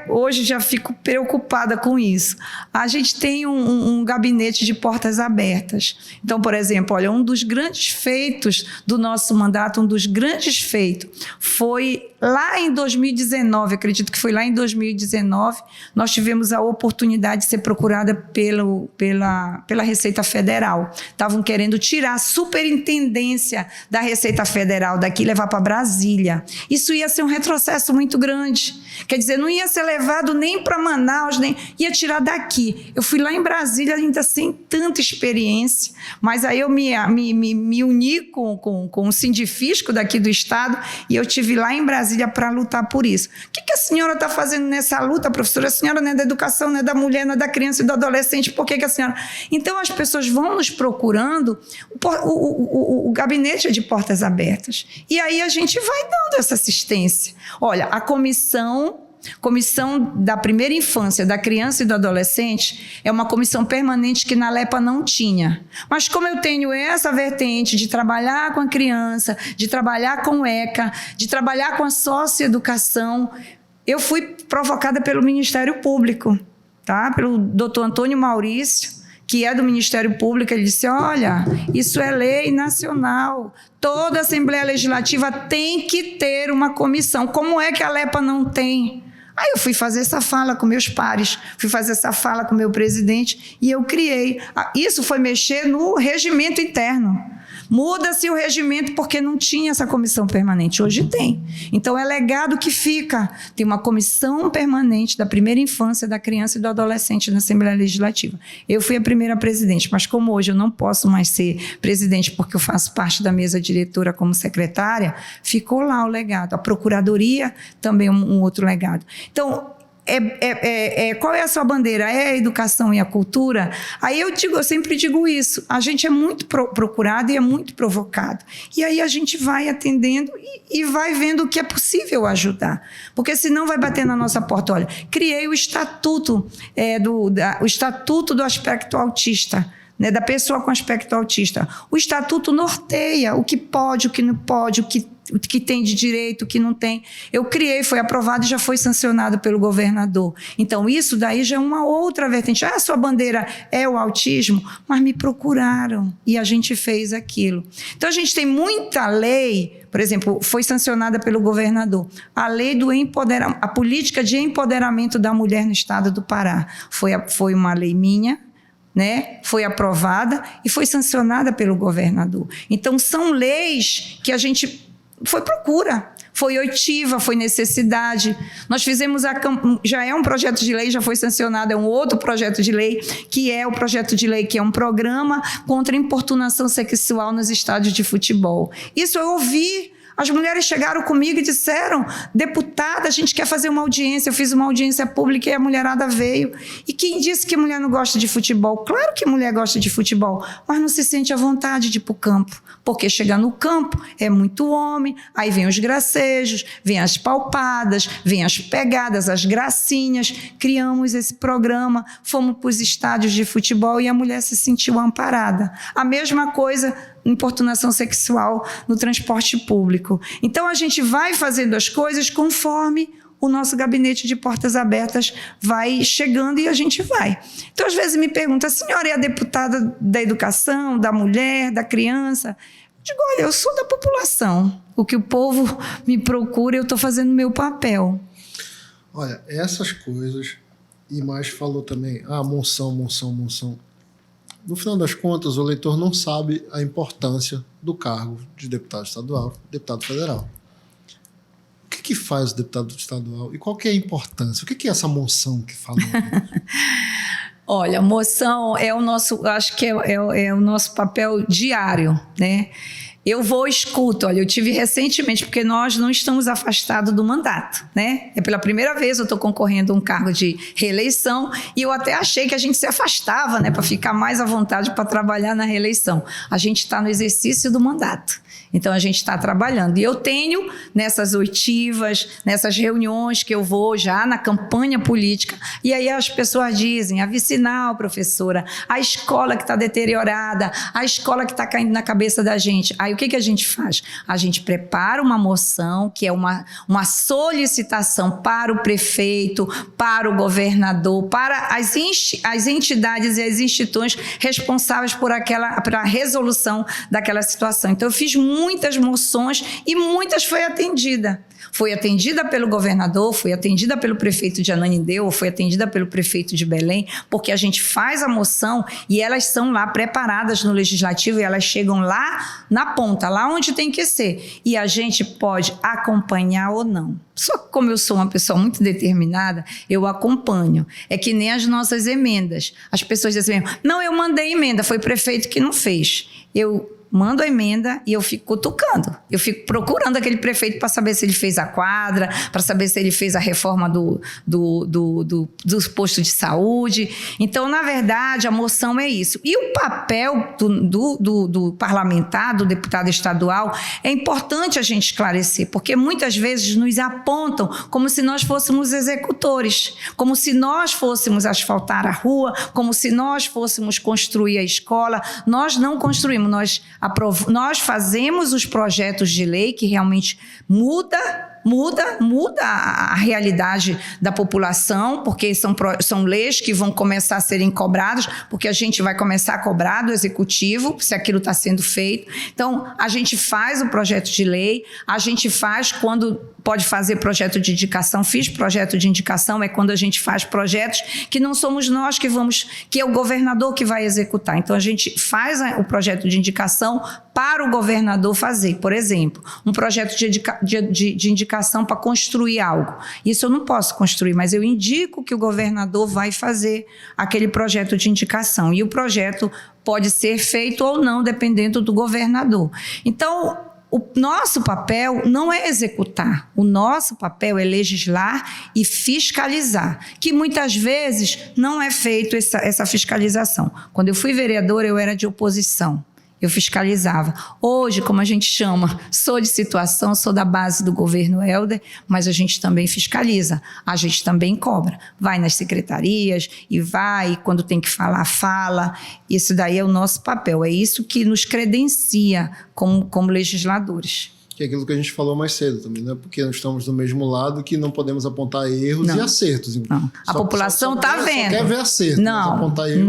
S2: hoje já fico preocupada com isso. A gente tem um gabinete de portas abertas. Então, por exemplo, olha, um dos grandes feitos do nosso mandato, um dos grandes feitos, foi lá em 2019, acredito que foi lá em 2019, nós tivemos a oportunidade de ser procurada pela Receita Federal. Estavam querendo tirar a superintendência da Receita Federal daqui e levar para Brasília. Isso ia ser um retrocesso muito grande. Quer dizer, não ia ser levado nem para Manaus, nem ia tirar daqui. Eu fui lá em Brasília ainda sem tanta experiência, mas aí eu me uni com o sindifisco daqui do estado e eu estive lá em Brasília para lutar por isso. O que a senhora está fazendo nessa luta, professora? A senhora não é da educação, não é da mulher, não é da criança e do adolescente, por que a senhora... Então, as pessoas vão nos procurando o gabinete de portas abertas. E aí a gente vai dando essa assistência. Olha, a Comissão da Primeira Infância, da Criança e do Adolescente é uma comissão permanente que na Alepa não tinha. Mas como eu tenho essa vertente de trabalhar com a criança, de trabalhar com o ECA, de trabalhar com a socioeducação, eu fui provocada pelo Ministério Público, tá? Pelo doutor Antônio Maurício, que é do Ministério Público. Ele disse, olha, isso é lei nacional, toda Assembleia Legislativa tem que ter uma comissão, como é que a Alepa não tem? Aí eu fui fazer essa fala com meus pares, fui fazer essa fala com o meu presidente e eu criei. Isso foi mexer no regimento interno. Muda-se o regimento porque não tinha essa comissão permanente. Hoje tem. Então, é legado que fica. Tem uma comissão permanente da primeira infância, da criança e do adolescente na Assembleia Legislativa. Eu fui a primeira presidente, mas como hoje eu não posso mais ser presidente porque eu faço parte da mesa diretora como secretária, ficou lá o legado. A Procuradoria, também um outro legado. Então, qual é a sua bandeira? É a educação e a cultura? Aí eu sempre digo isso, a gente é muito procurado e é muito provocado. E aí a gente vai atendendo e vai vendo o que é possível ajudar. Porque senão vai bater na nossa porta. Olha, criei o estatuto, o estatuto do aspecto autista, né, da pessoa com aspecto autista. O estatuto norteia o que pode, o que não pode, o que tem de direito, o que não tem. Eu criei, foi aprovado e já foi sancionado pelo governador. Então, isso daí já é uma outra vertente. A sua bandeira é o autismo, mas me procuraram e a gente fez aquilo. Então, a gente tem muita lei, por exemplo, foi sancionada pelo governador, a lei do empoderamento, a política de empoderamento da mulher no estado do Pará. Foi uma lei minha, né? Foi aprovada e foi sancionada pelo governador. Então, são leis que a gente foi procura, foi oitiva, foi necessidade. Nós fizemos já é um projeto de lei, já foi sancionado, é um outro projeto de lei, que é o projeto de lei que é um programa contra a importunação sexual nos estádios de futebol. Isso eu ouvi. As mulheres chegaram comigo e disseram: deputada, a gente quer fazer uma audiência. Eu fiz uma audiência pública e a mulherada veio. E quem disse que mulher não gosta de futebol? Claro que mulher gosta de futebol, mas não se sente à vontade de ir para o campo. Porque chegar no campo é muito homem, aí vem os gracejos, vem as palpadas, vem as pegadas, as gracinhas. Criamos esse programa, fomos para os estádios de futebol e a mulher se sentiu amparada. A mesma coisa, importunação sexual no transporte público. Então, a gente vai fazendo as coisas conforme o nosso gabinete de portas abertas vai chegando e a gente vai. Então, às vezes me pergunta: a senhora é a deputada da educação, da mulher, da criança? Eu digo: olha, eu sou da população. O que o povo me procura, eu estou fazendo o meu papel.
S1: Olha, essas coisas, e mais falou também, moção. No final das contas, o eleitor não sabe a importância do cargo de deputado estadual, deputado federal. O que faz o deputado estadual e qual que é a importância? O que é essa moção que falou?
S2: Olha, moção é o nosso, acho que é o nosso papel diário, né? Eu escuto, olha, eu tive recentemente, porque nós não estamos afastados do mandato, né? É pela primeira vez eu estou concorrendo a um cargo de reeleição e eu até achei que a gente se afastava, né? Para ficar mais à vontade para trabalhar na reeleição. A gente está no exercício do mandato. Então, a gente está trabalhando. E eu tenho, nessas oitivas, nessas reuniões que eu vou já na campanha política, e aí as pessoas dizem: a vicinal, professora, a escola que está deteriorada, a escola que está caindo na cabeça da gente. Aí o que a gente faz? A gente prepara uma moção, que é uma solicitação para o prefeito, para o governador, para as entidades e as instituições responsáveis por a resolução daquela situação. Então, eu fiz muitas moções e muitas foi atendida. Foi atendida pelo governador, foi atendida pelo prefeito de Ananindeua, foi atendida pelo prefeito de Belém, porque a gente faz a moção e elas são lá preparadas no legislativo e elas chegam lá na ponta, lá onde tem que ser. E a gente pode acompanhar ou não. Só que como eu sou uma pessoa muito determinada, eu acompanho. É que nem as nossas emendas. As pessoas dizem: não, eu mandei emenda, foi o prefeito que não fez. Eu mando a emenda e eu fico cutucando. Eu fico procurando aquele prefeito para saber se ele fez a quadra, para saber se ele fez a reforma dos postos de saúde. Então, na verdade, a moção é isso. E o papel do parlamentar, do deputado estadual, é importante a gente esclarecer, porque muitas vezes nos apontam como se nós fôssemos executores, como se nós fôssemos asfaltar a rua, como se nós fôssemos construir a escola. Nós não construímos, nós fazemos os projetos de lei que realmente muda a realidade da população, porque são leis que vão começar a serem cobradas, porque a gente vai começar a cobrar do executivo, se aquilo está sendo feito. Então, a gente faz o projeto de lei, a gente faz quando pode fazer projeto de indicação. Fiz projeto de indicação, é quando a gente faz projetos que não somos nós que vamos, que é o governador que vai executar. Então, a gente faz o projeto de indicação para o governador fazer. Por exemplo, um projeto de indicação para construir algo. Isso eu não posso construir, mas eu indico que o governador vai fazer aquele projeto de indicação. E o projeto pode ser feito ou não, dependendo do governador. Então, O nosso papel não é executar, o nosso papel é legislar e fiscalizar, que muitas vezes não é feito essa fiscalização. Quando eu fui vereadora, eu era de oposição. Eu fiscalizava. Hoje, como a gente chama, sou de situação, sou da base do governo Helder, mas a gente também fiscaliza, a gente também cobra. Vai nas secretarias e vai, quando tem que falar, fala. Isso daí é o nosso papel, é isso que nos credencia como legisladores.
S1: Que é aquilo que a gente falou mais cedo também, não é porque nós estamos do mesmo lado que não podemos apontar erros e acertos.
S2: Não. A população está vendo.
S1: Só quer ver acerto, mas apontar erro.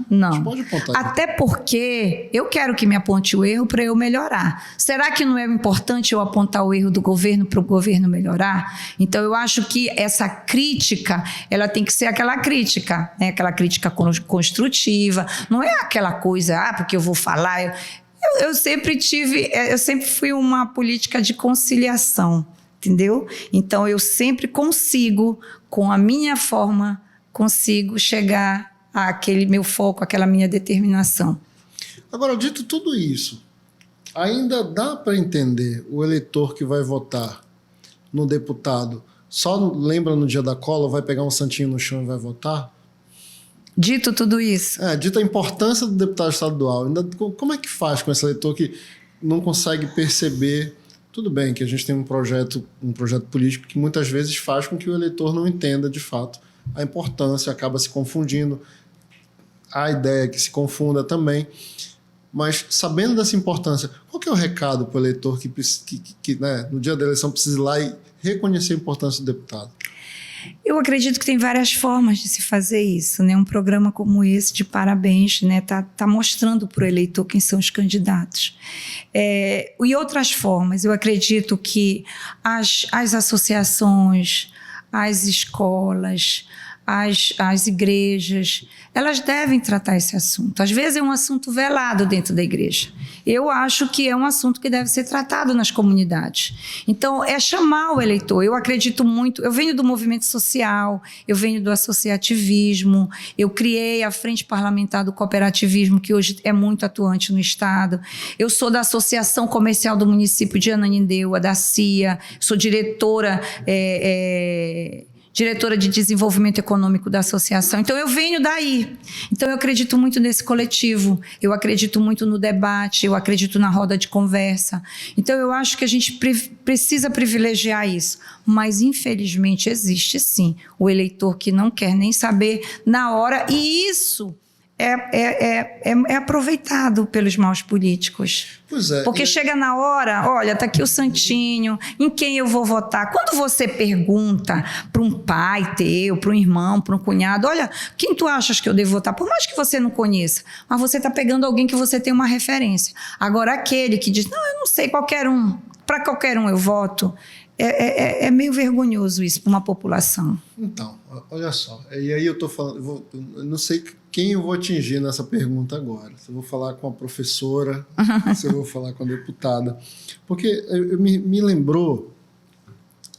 S2: Não.
S1: A gente pode apontar erro.
S2: Até porque eu quero que me aponte o erro para eu melhorar. Será que não é importante eu apontar o erro do governo para o governo melhorar? Então eu acho que essa crítica, ela tem que ser aquela crítica, né? Aquela crítica construtiva. Não é aquela coisa, porque eu vou falar. Eu sempre fui uma política de conciliação, entendeu? Então, eu sempre consigo, com a minha forma, consigo chegar àquele meu foco, àquela minha determinação.
S1: Agora, dito tudo isso, ainda dá para entender o eleitor que vai votar no deputado, só lembra no dia da cola, vai pegar um santinho no chão e vai votar?
S2: Dito tudo isso.
S1: Dito a importância do deputado estadual, ainda, como é que faz com esse eleitor que não consegue perceber? Tudo bem que a gente tem um projeto político que muitas vezes faz com que o eleitor não entenda de fato a importância, acaba se confundindo, a ideia que se confunda também. Mas sabendo dessa importância, qual que é o recado para o eleitor que né, no dia da eleição precisa ir lá e reconhecer a importância do deputado?
S2: Eu acredito que tem várias formas de se fazer isso, né? Um programa como esse, de parabéns, né? Tá mostrando para o eleitor quem são os candidatos. E outras formas, eu acredito que as associações, as escolas, as igrejas, elas devem tratar esse assunto. Às vezes é um assunto velado dentro da igreja. Eu acho que é um assunto que deve ser tratado nas comunidades. Então, é chamar o eleitor. Eu acredito muito, eu venho do movimento social, eu venho do associativismo, eu criei a Frente Parlamentar do Cooperativismo, que hoje é muito atuante no Estado. Eu sou da Associação Comercial do Município de Ananindeua, da CIA, sou diretora de desenvolvimento econômico da associação. Então, eu venho daí. Então, eu acredito muito nesse coletivo, eu acredito muito no debate, eu acredito na roda de conversa. Então, eu acho que a gente precisa privilegiar isso. Mas, infelizmente, existe sim o eleitor que não quer nem saber na hora, e isso é aproveitado pelos maus políticos.
S1: Pois é.
S2: Porque chega na hora, olha, tá aqui o santinho, em quem eu vou votar? Quando você pergunta para um pai teu, para um irmão, para um cunhado, olha, quem tu achas que eu devo votar? Por mais que você não conheça, mas você tá pegando alguém que você tem uma referência. Agora, aquele que diz, não, eu não sei, qualquer um, para qualquer um eu voto, é meio vergonhoso isso para uma população.
S1: Então, olha só, e aí eu tô falando, eu não sei quem eu vou atingir nessa pergunta agora. Se eu vou falar com a professora, se eu vou falar com a deputada. Porque me lembrou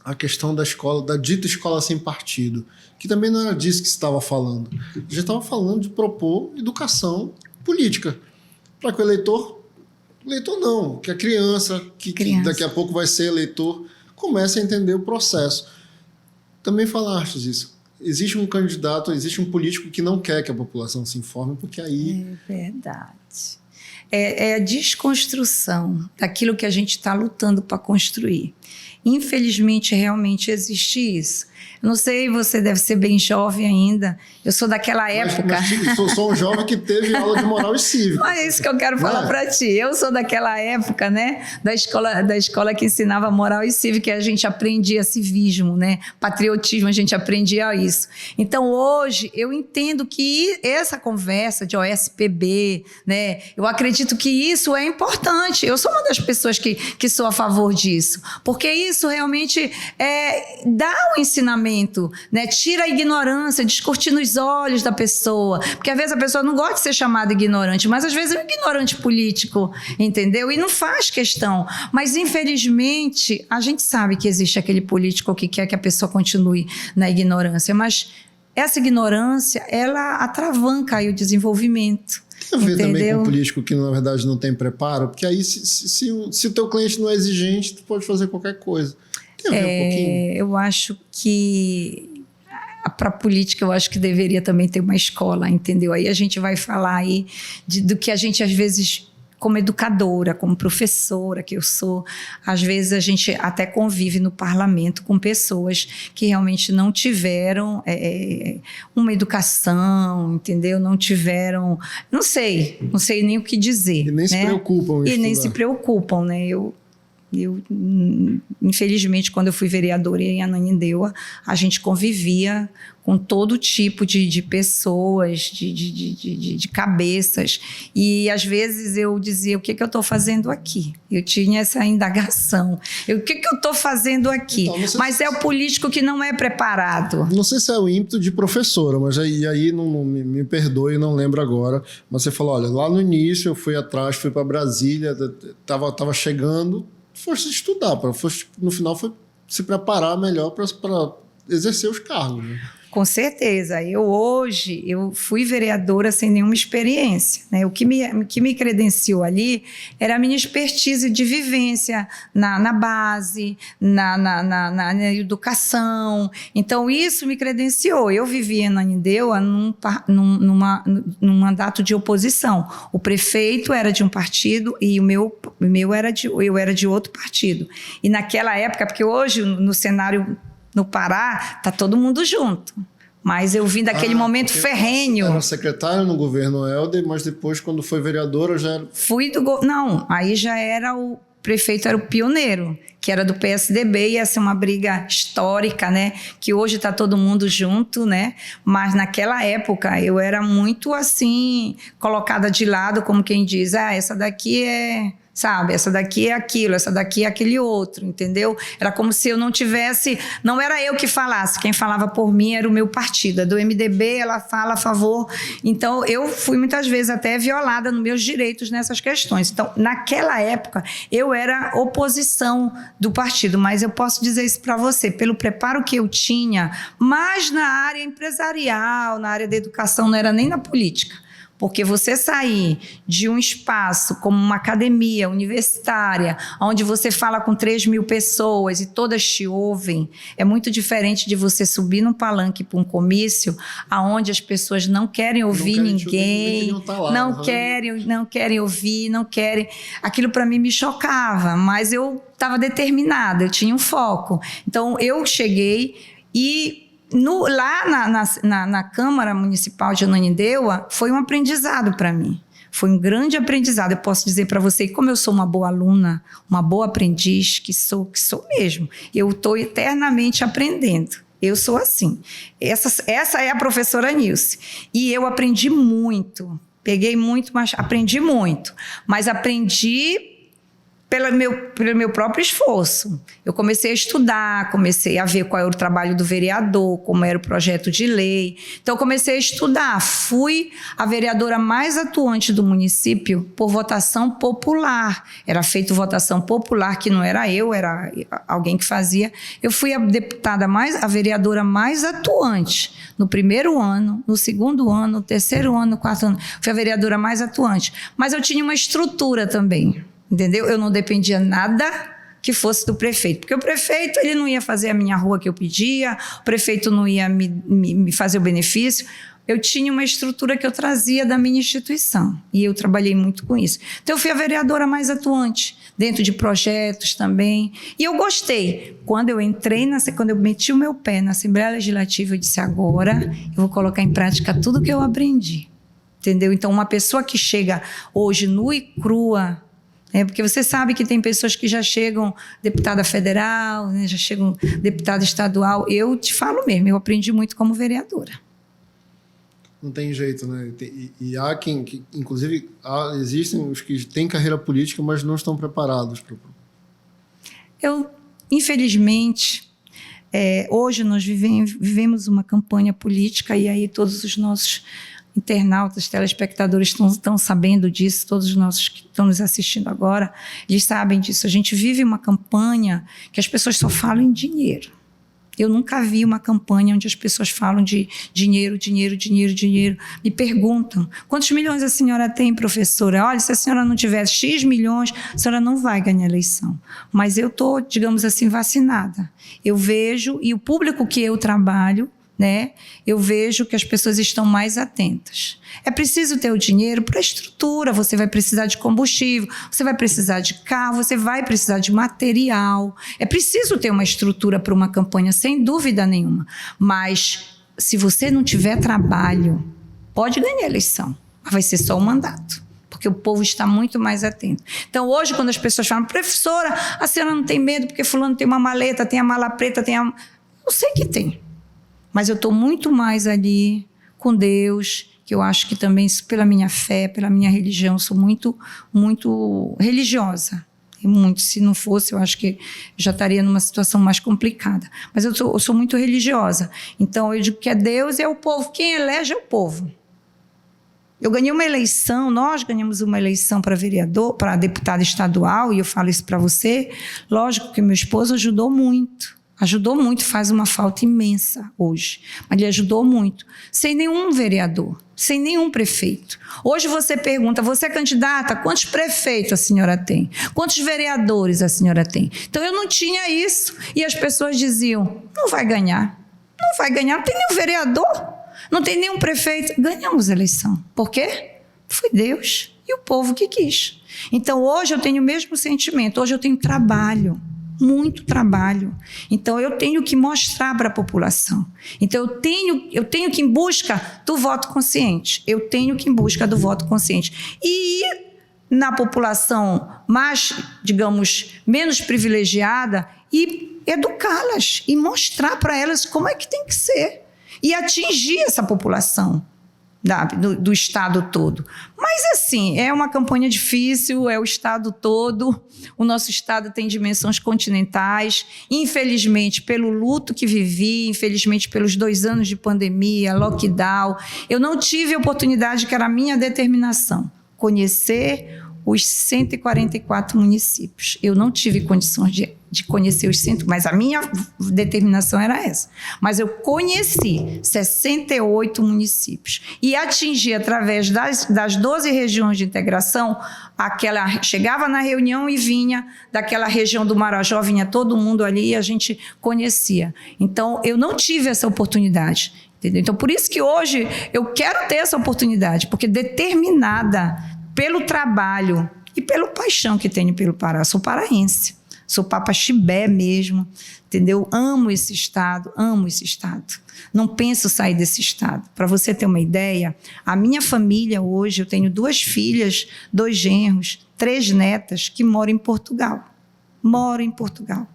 S1: a questão da escola, da dita escola sem partido, que também não era disso que se estava falando. Já estava falando de propor educação política, para que o eleitor não, que a criança, que daqui a pouco vai ser eleitor, comece a entender o processo. Também falaste isso. Existe um candidato, existe um político que não quer que a população se informe, porque aí...
S2: É verdade. É a desconstrução daquilo que a gente está lutando para construir. Infelizmente, realmente existe isso. Eu não sei, você deve ser bem jovem ainda. Eu sou daquela época...
S1: Mas sou um jovem que teve aula de moral e cívica.
S2: Mas é isso que eu quero falar para ti. Eu sou daquela época, né? Da escola que ensinava moral e cívica, e a gente aprendia civismo, né? Patriotismo, a gente aprendia isso. Então, hoje, eu entendo que essa conversa de OSPB, né? Eu acredito que isso é importante. Eu sou uma das pessoas que sou a favor disso. Porque isso realmente dá um ensinamento, né? Tira a ignorância, discutir nos olhos da pessoa, porque às vezes a pessoa não gosta de ser chamada ignorante, mas às vezes é um ignorante político, entendeu? E não faz questão, mas infelizmente a gente sabe que existe aquele político que quer que a pessoa continue na ignorância, mas essa ignorância, ela atravanca aí o desenvolvimento.
S1: Tem a ver também com
S2: Entendeu?
S1: um político que, na verdade, não tem preparo? Porque aí, se o teu cliente não é exigente, tu pode fazer qualquer coisa. Tem a ver um pouquinho?
S2: Eu acho que para política eu acho que deveria também ter uma escola, entendeu? Aí a gente vai falar aí do que a gente às vezes, como educadora, como professora que eu sou, às vezes a gente até convive no parlamento com pessoas que realmente não tiveram uma educação, entendeu? Não tiveram, não sei nem o que dizer.
S1: E nem se preocupam em
S2: E nem
S1: estudar.
S2: se preocupam, né? Infelizmente, quando eu fui vereadora em Ananindeua, a gente convivia com todo tipo de pessoas, de cabeças. E, às vezes, eu dizia, o que eu estou fazendo aqui? Eu tinha essa indagação. O que eu estou fazendo aqui?
S1: Então,
S2: mas é o político que não é preparado.
S1: Não sei se é o ímpeto de professora, mas aí não me perdoe, não lembro agora. Mas você falou, olha, lá no início eu fui atrás, fui para Brasília, tava chegando, fosse estudar, no final foi se preparar melhor para exercer os cargos. Né?
S2: Com certeza. Hoje, eu fui vereadora sem nenhuma experiência. Né? O que me credenciou ali era a minha expertise de vivência na base, na educação. Então, isso me credenciou. Eu vivia em Ananindeua num mandato de oposição. O prefeito era de um partido e eu era de outro partido. E naquela época, porque hoje, no cenário no Pará, tá todo mundo junto. Mas eu vim daquele momento ferrenho.
S1: Era secretária no governo Helder, mas depois, quando foi vereadora, já era...
S2: Não, aí já era o prefeito, era o Pioneiro, que era do PSDB, e essa é uma briga histórica, né? Que hoje está todo mundo junto, né? Mas naquela época eu era muito assim, colocada de lado, como quem diz, essa daqui é... Sabe, essa daqui é aquilo, essa daqui é aquele outro, entendeu? Era como se eu não tivesse... Não era eu que falasse, quem falava por mim era o meu partido. A do MDB, ela fala a favor. Então, eu fui muitas vezes até violada nos meus direitos nessas questões. Então, naquela época, eu era oposição do partido, mas eu posso dizer isso para você, pelo preparo que eu tinha, mas na área empresarial, na área da educação, não era nem na política. Porque você sair de um espaço como uma academia universitária, onde você fala com 3.000 pessoas e todas te ouvem, é muito diferente de você subir num palanque para um comício, onde as pessoas não querem ouvir ninguém, não querem ouvir, não querem... Aquilo para mim me chocava, mas eu estava determinada, eu tinha um foco. Então, eu cheguei e... lá na Câmara Municipal de Ananindeua, foi um aprendizado para mim. Foi um grande aprendizado. Eu posso dizer para você que, como eu sou uma boa aluna, uma boa aprendiz, que sou mesmo, eu estou eternamente aprendendo. Eu sou assim. Essa é a professora Nilce. E eu aprendi muito. Peguei muito, mas aprendi muito. Mas aprendi... Pelo meu próprio esforço. Eu comecei a estudar, comecei a ver qual era o trabalho do vereador, como era o projeto de lei. Então, eu comecei a estudar. Fui a vereadora mais atuante do município por votação popular. Era feita votação popular, que não era eu, era alguém que fazia. Eu fui a vereadora mais atuante no primeiro ano, no segundo ano, no terceiro ano, no quarto ano. Fui a vereadora mais atuante. Mas eu tinha uma estrutura também. Entendeu? Eu não dependia nada que fosse do prefeito, porque o prefeito ele não ia fazer a minha rua que eu pedia, o prefeito não ia me fazer o benefício. Eu tinha uma estrutura que eu trazia da minha instituição e eu trabalhei muito com isso. Então eu fui a vereadora mais atuante, dentro de projetos também, e eu gostei. Quando eu meti o meu pé na Assembleia Legislativa, eu disse, agora eu vou colocar em prática tudo que eu aprendi. Entendeu? Então uma pessoa que chega hoje nua e crua, porque você sabe que tem pessoas que já chegam deputada federal, né, já chegam deputada estadual. Eu te falo mesmo, eu aprendi muito como vereadora.
S1: Não tem jeito, né? E há inclusive, existem os que têm carreira política, mas não estão preparados.
S2: Infelizmente, hoje nós vivemos uma campanha política e aí todos os nossos internautas, telespectadores estão sabendo disso, todos os nossos que estão nos assistindo agora, eles sabem disso. A gente vive uma campanha que as pessoas só falam em dinheiro. Eu nunca vi uma campanha onde as pessoas falam de dinheiro, dinheiro, dinheiro, dinheiro. Me perguntam, quantos milhões a senhora tem, professora? Olha, se a senhora não tiver X milhões, a senhora não vai ganhar a eleição. Mas eu estou, digamos assim, vacinada. Eu vejo, e o público que eu trabalho, né, eu vejo que as pessoas estão mais atentas. É preciso ter o dinheiro para a estrutura, você vai precisar de combustível, você vai precisar de carro, você vai precisar de material. É preciso ter uma estrutura para uma campanha, sem dúvida nenhuma. Mas se você não tiver trabalho, pode ganhar a eleição, mas vai ser só um mandato, porque o povo está muito mais atento. Então, hoje, quando as pessoas falam, professora, a senhora não tem medo porque fulano tem uma maleta, tem a mala preta, tem a... Eu sei que tem. Mas eu estou muito mais ali com Deus, que eu acho que também, pela minha fé, pela minha religião, sou muito, muito religiosa. E muito, se não fosse, eu acho que já estaria numa situação mais complicada. Mas eu sou muito religiosa. Então, eu digo que é Deus e é o povo. Quem elege é o povo. Eu ganhei uma eleição, nós ganhamos uma eleição para vereador, para deputado estadual, e eu falo isso para você. Lógico que meu esposo ajudou muito. Ajudou muito, faz uma falta imensa hoje. Mas ele ajudou muito. Sem nenhum vereador, sem nenhum prefeito. Hoje você pergunta, você é candidata? Quantos prefeitos a senhora tem? Quantos vereadores a senhora tem? Então eu não tinha isso. E as pessoas diziam, não vai ganhar. Não vai ganhar, não tem nenhum vereador. Não tem nenhum prefeito. Ganhamos a eleição. Por quê? Foi Deus e o povo que quis. Então hoje eu tenho o mesmo sentimento. Hoje eu tenho trabalho. Muito trabalho. Então, eu tenho que mostrar para a população. Então, eu tenho que ir em busca do voto consciente. Eu tenho que ir em busca do voto consciente. E ir na população mais, digamos, menos privilegiada e educá-las e mostrar para elas como é que tem que ser. E atingir essa população do estado todo. Mas, assim, é uma campanha difícil, é o estado todo. O nosso estado tem dimensões continentais. Infelizmente, pelo luto que vivi, infelizmente, pelos 2 anos de pandemia, lockdown, eu não tive a oportunidade, que era a minha determinação, conhecer os 144 municípios. Eu não tive condições de conhecer os 100, mas a minha determinação era essa. Mas eu conheci 68 municípios e atingi, através das 12 regiões de integração, chegava na reunião e vinha daquela região do Marajó, vinha todo mundo ali e a gente conhecia. Então, eu não tive essa oportunidade. Entendeu? Então, por isso que hoje eu quero ter essa oportunidade, porque determinada pelo trabalho e pela paixão que tenho pelo Pará. Sou paraense, sou papaxibé mesmo, entendeu? Amo esse estado, amo esse estado. Não penso sair desse estado. Para você ter uma ideia, a minha família hoje, eu tenho 2 filhas, 2 genros, 3 netas que moram em Portugal. Moram em Portugal.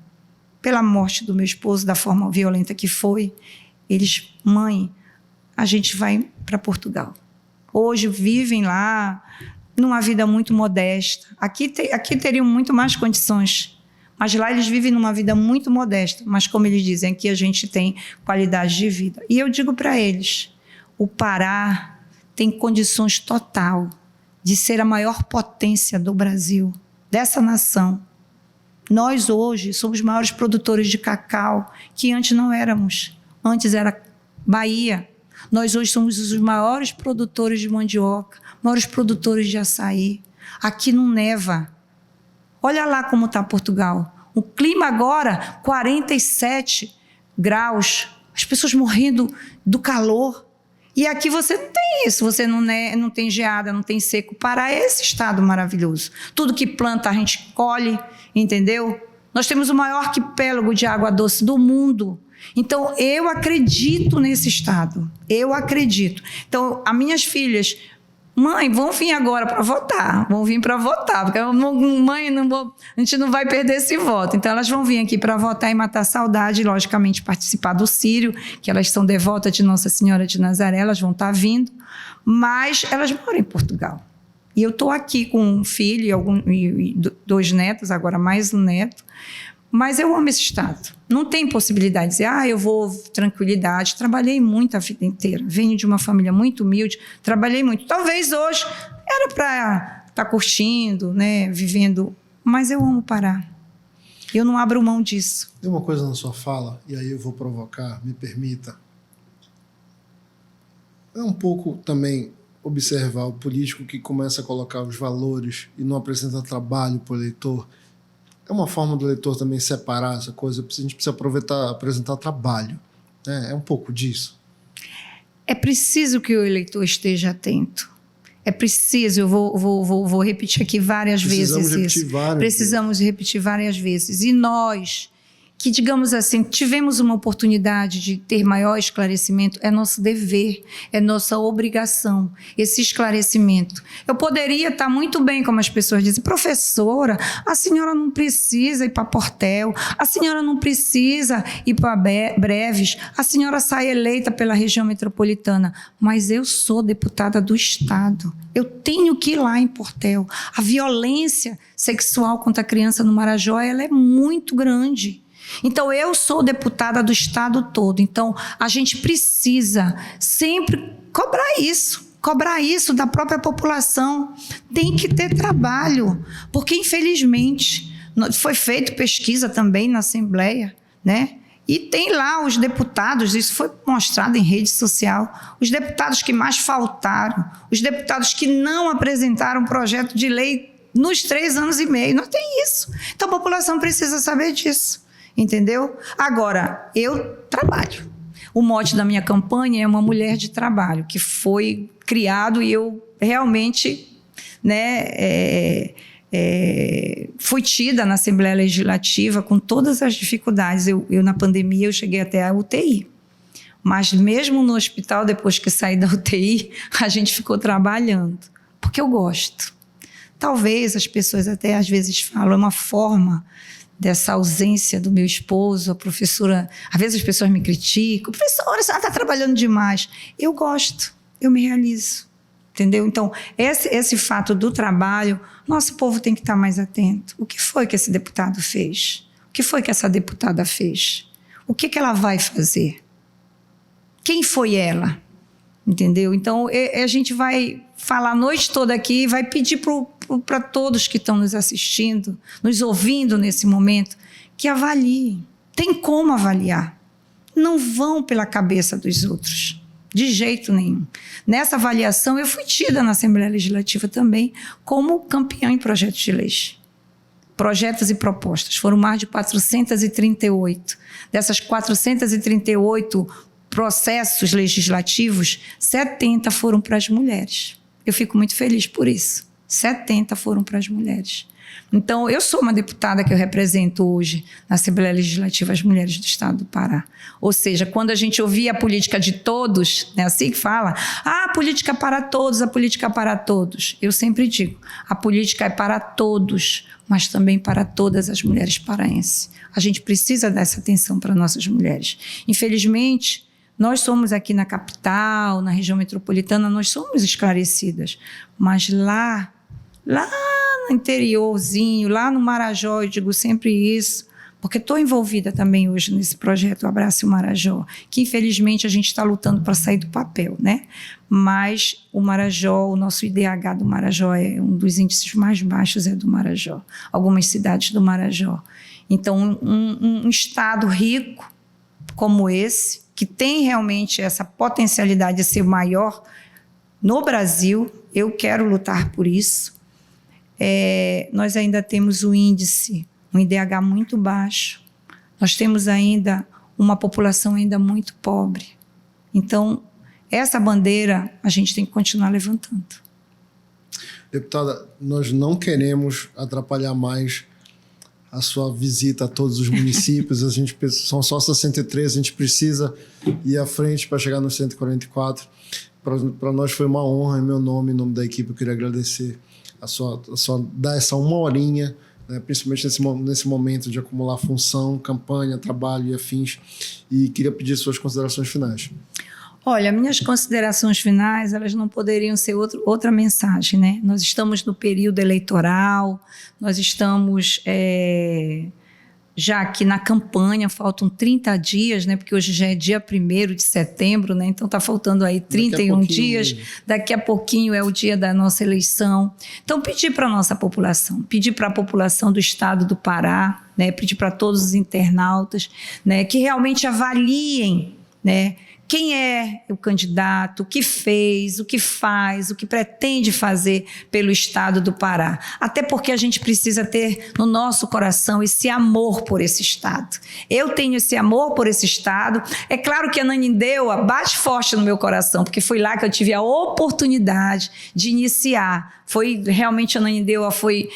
S2: Pela morte do meu esposo, da forma violenta que foi, eles, mãe, a gente vai para Portugal. Hoje vivem lá, numa vida muito modesta. Aqui teriam muito mais condições, mas lá eles vivem numa vida muito modesta. Mas, como eles dizem, aqui a gente tem qualidade de vida. E eu digo para eles, o Pará tem condições total de ser a maior potência do Brasil, dessa nação. Nós hoje somos os maiores produtores de cacau, que antes não éramos. Antes era Bahia. Nós hoje somos os maiores produtores de mandioca, maiores produtores de açaí. Aqui não neva. Olha lá como está Portugal. O clima agora, 47 graus. As pessoas morrendo do calor. E aqui você não tem isso. Você não tem geada, não tem seco. Pará é esse estado maravilhoso. Tudo que planta a gente colhe, entendeu? Nós temos o maior arquipélago de água doce do mundo. Então, eu acredito nesse estado. Eu acredito. Então, as minhas filhas, mãe, vão vir agora para votar. Vão vir para votar. Porque, mãe, a gente não vai perder esse voto. Então, elas vão vir aqui para votar e matar a saudade. E, logicamente, participar do Círio, que elas são devotas de Nossa Senhora de Nazaré. Elas vão estar vindo. Mas elas moram em Portugal. E eu estou aqui com um filho e 2 netos, agora mais um neto. Mas eu amo esse estado. Não tem possibilidade de dizer, eu vou tranquilidade. Trabalhei muito a vida inteira. Venho de uma família muito humilde, trabalhei muito. Talvez hoje era para estar curtindo, né, vivendo, mas eu amo Pará. Eu não abro mão disso.
S1: Tem uma coisa na sua fala, e aí eu vou provocar, me permita. É um pouco também observar o político que começa a colocar os valores e não apresenta trabalho para o eleitor. É uma forma do eleitor também separar essa coisa. A gente precisa apresentar trabalho, né? É um pouco disso.
S2: É preciso que o eleitor esteja atento. É preciso, eu vou repetir aqui várias vezes isso. Precisamos repetir várias vezes. E nós, que, digamos assim, tivemos uma oportunidade de ter maior esclarecimento, é nosso dever, é nossa obrigação, esse esclarecimento. Eu poderia estar muito bem, como as pessoas dizem, professora, a senhora não precisa ir para Portel, a senhora não precisa ir para Breves, a senhora sai eleita pela região metropolitana, mas eu sou deputada do Estado, eu tenho que ir lá em Portel. A violência sexual contra a criança no Marajó, ela é muito grande. Então, eu sou deputada do Estado todo. Então, a gente precisa sempre cobrar isso da própria população. Tem que ter trabalho, porque, infelizmente, foi feita pesquisa também na Assembleia, né? E tem lá os deputados, isso foi mostrado em rede social, os deputados que mais faltaram, os deputados que não apresentaram projeto de lei nos 3 anos e meio. Não tem isso. Então, a população precisa saber disso. Entendeu? Agora, eu trabalho. O mote da minha campanha é uma mulher de trabalho, que foi criado e eu realmente, né, fui tida na Assembleia Legislativa com todas as dificuldades. Eu, na pandemia, eu cheguei até a UTI. Mas mesmo no hospital, depois que saí da UTI, a gente ficou trabalhando, porque eu gosto. Talvez as pessoas até às vezes falam, é uma forma dessa ausência do meu esposo, a professora, às vezes as pessoas me criticam, professora, você está trabalhando demais. Eu gosto, eu me realizo, entendeu? Então, esse fato do trabalho, nosso povo tem que estar mais atento. O que foi que esse deputado fez? O que foi que essa deputada fez? O que ela vai fazer? Quem foi ela? Entendeu? Então, a gente vai falar a noite toda aqui, vai pedir para todos que estão nos assistindo, nos ouvindo nesse momento, que avaliem. Tem como avaliar. Não vão pela cabeça dos outros, de jeito nenhum. Nessa avaliação, eu fui tida na Assembleia Legislativa também como campeã em projetos de leis. Projetos e propostas. Foram mais de 438. Dessas 438 processos legislativos, 70 foram para as mulheres. Eu fico muito feliz por isso. 70 foram para as mulheres. Então, eu sou uma deputada que eu represento hoje na Assembleia Legislativa as mulheres do Estado do Pará. Ou seja, quando a gente ouvia a política de todos, né, assim que fala, a política para todos, a política para todos. Eu sempre digo, a política é para todos, mas também para todas as mulheres paraenses. A gente precisa dessa atenção para nossas mulheres. Infelizmente, nós somos aqui na capital, na região metropolitana, nós somos esclarecidas, mas lá no interiorzinho, lá no Marajó, eu digo sempre isso, porque estou envolvida também hoje nesse projeto Abrace o Marajó, que infelizmente a gente está lutando para sair do papel, né? Mas o Marajó, o nosso IDH do Marajó é um dos índices mais baixos, é do Marajó, algumas cidades do Marajó. Então, um estado rico como esse, que tem realmente essa potencialidade de ser maior no Brasil, eu quero lutar por isso. Nós ainda temos um índice, um IDH muito baixo. Nós temos ainda uma população ainda muito pobre. Então, essa bandeira a gente tem que continuar levantando.
S1: Deputada, nós não queremos atrapalhar mais a sua visita a todos os municípios. A gente são só 63, a gente precisa ir à frente para chegar nos 144. Para nós foi uma honra, em meu nome, em nome da equipe, eu queria agradecer a sua dar essa uma horinha, né, principalmente nesse momento de acumular função, campanha, trabalho e afins, e queria pedir suas considerações finais.
S2: Olha, minhas considerações finais, elas não poderiam ser outra mensagem, né? Nós estamos no período eleitoral, nós estamos já aqui na campanha, faltam 30 dias, né? Porque hoje já é dia 1º de setembro, né? Então está faltando aí 31 dias.
S1: Mesmo.
S2: Daqui a pouquinho é o dia da nossa eleição. Então, pedir para a nossa população, pedir para a população do estado do Pará, né? Pedir para todos os internautas, né? Que realmente avaliem, né? Quem é o candidato, o que fez, o que faz, o que pretende fazer pelo estado do Pará. Até porque a gente precisa ter no nosso coração esse amor por esse estado. Eu tenho esse amor por esse estado. É claro que Ananindeua bate forte no meu coração, porque foi lá que eu tive a oportunidade de iniciar. Foi realmente Ananindeua, foi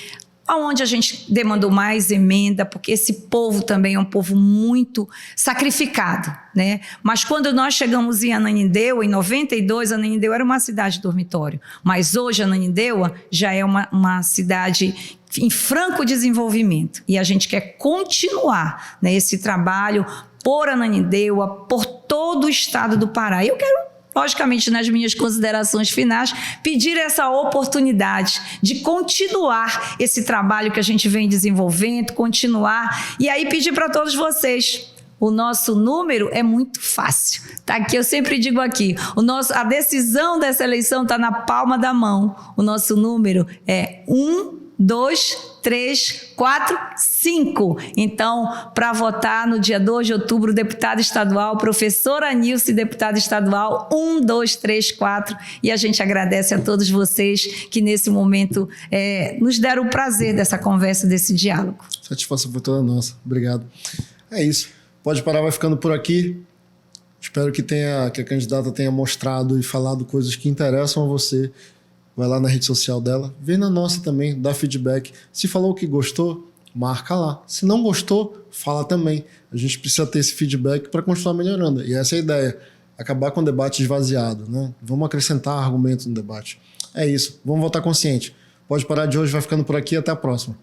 S2: onde a gente demandou mais emenda, porque esse povo também é um povo muito sacrificado, né? Mas quando nós chegamos em Ananindeua, em 92, Ananindeua era uma cidade dormitório, mas hoje Ananindeua já é uma cidade em franco desenvolvimento, e a gente quer continuar, né, esse trabalho por Ananindeua, por todo o estado do Pará. Eu quero, logicamente, nas minhas considerações finais, pedir essa oportunidade de continuar esse trabalho que a gente vem desenvolvendo, continuar, e aí pedir para todos vocês. O nosso número é muito fácil. Tá aqui, eu sempre digo aqui, a decisão dessa eleição está na palma da mão. O nosso número é 1, 2, 3, 4, 5. Então, para votar no dia 2 de outubro, deputado estadual, professora Nilce, deputada estadual, 1, 2, 3, 4. E a gente agradece a todos vocês que nesse momento nos deram o prazer dessa conversa, desse diálogo.
S1: Satisfação foi toda nossa. Obrigado. É isso. Pode Parar vai ficando por aqui. Espero que a candidata tenha mostrado e falado coisas que interessam a você. Vai lá na rede social dela, vem na nossa também, dá feedback. Se falou que gostou, marca lá. Se não gostou, fala também. A gente precisa ter esse feedback para continuar melhorando. E essa é a ideia, acabar com o debate esvaziado, né? Vamos acrescentar argumentos no debate. É isso, vamos votar consciente. Pode Parar de hoje vai ficando por aqui, até a próxima.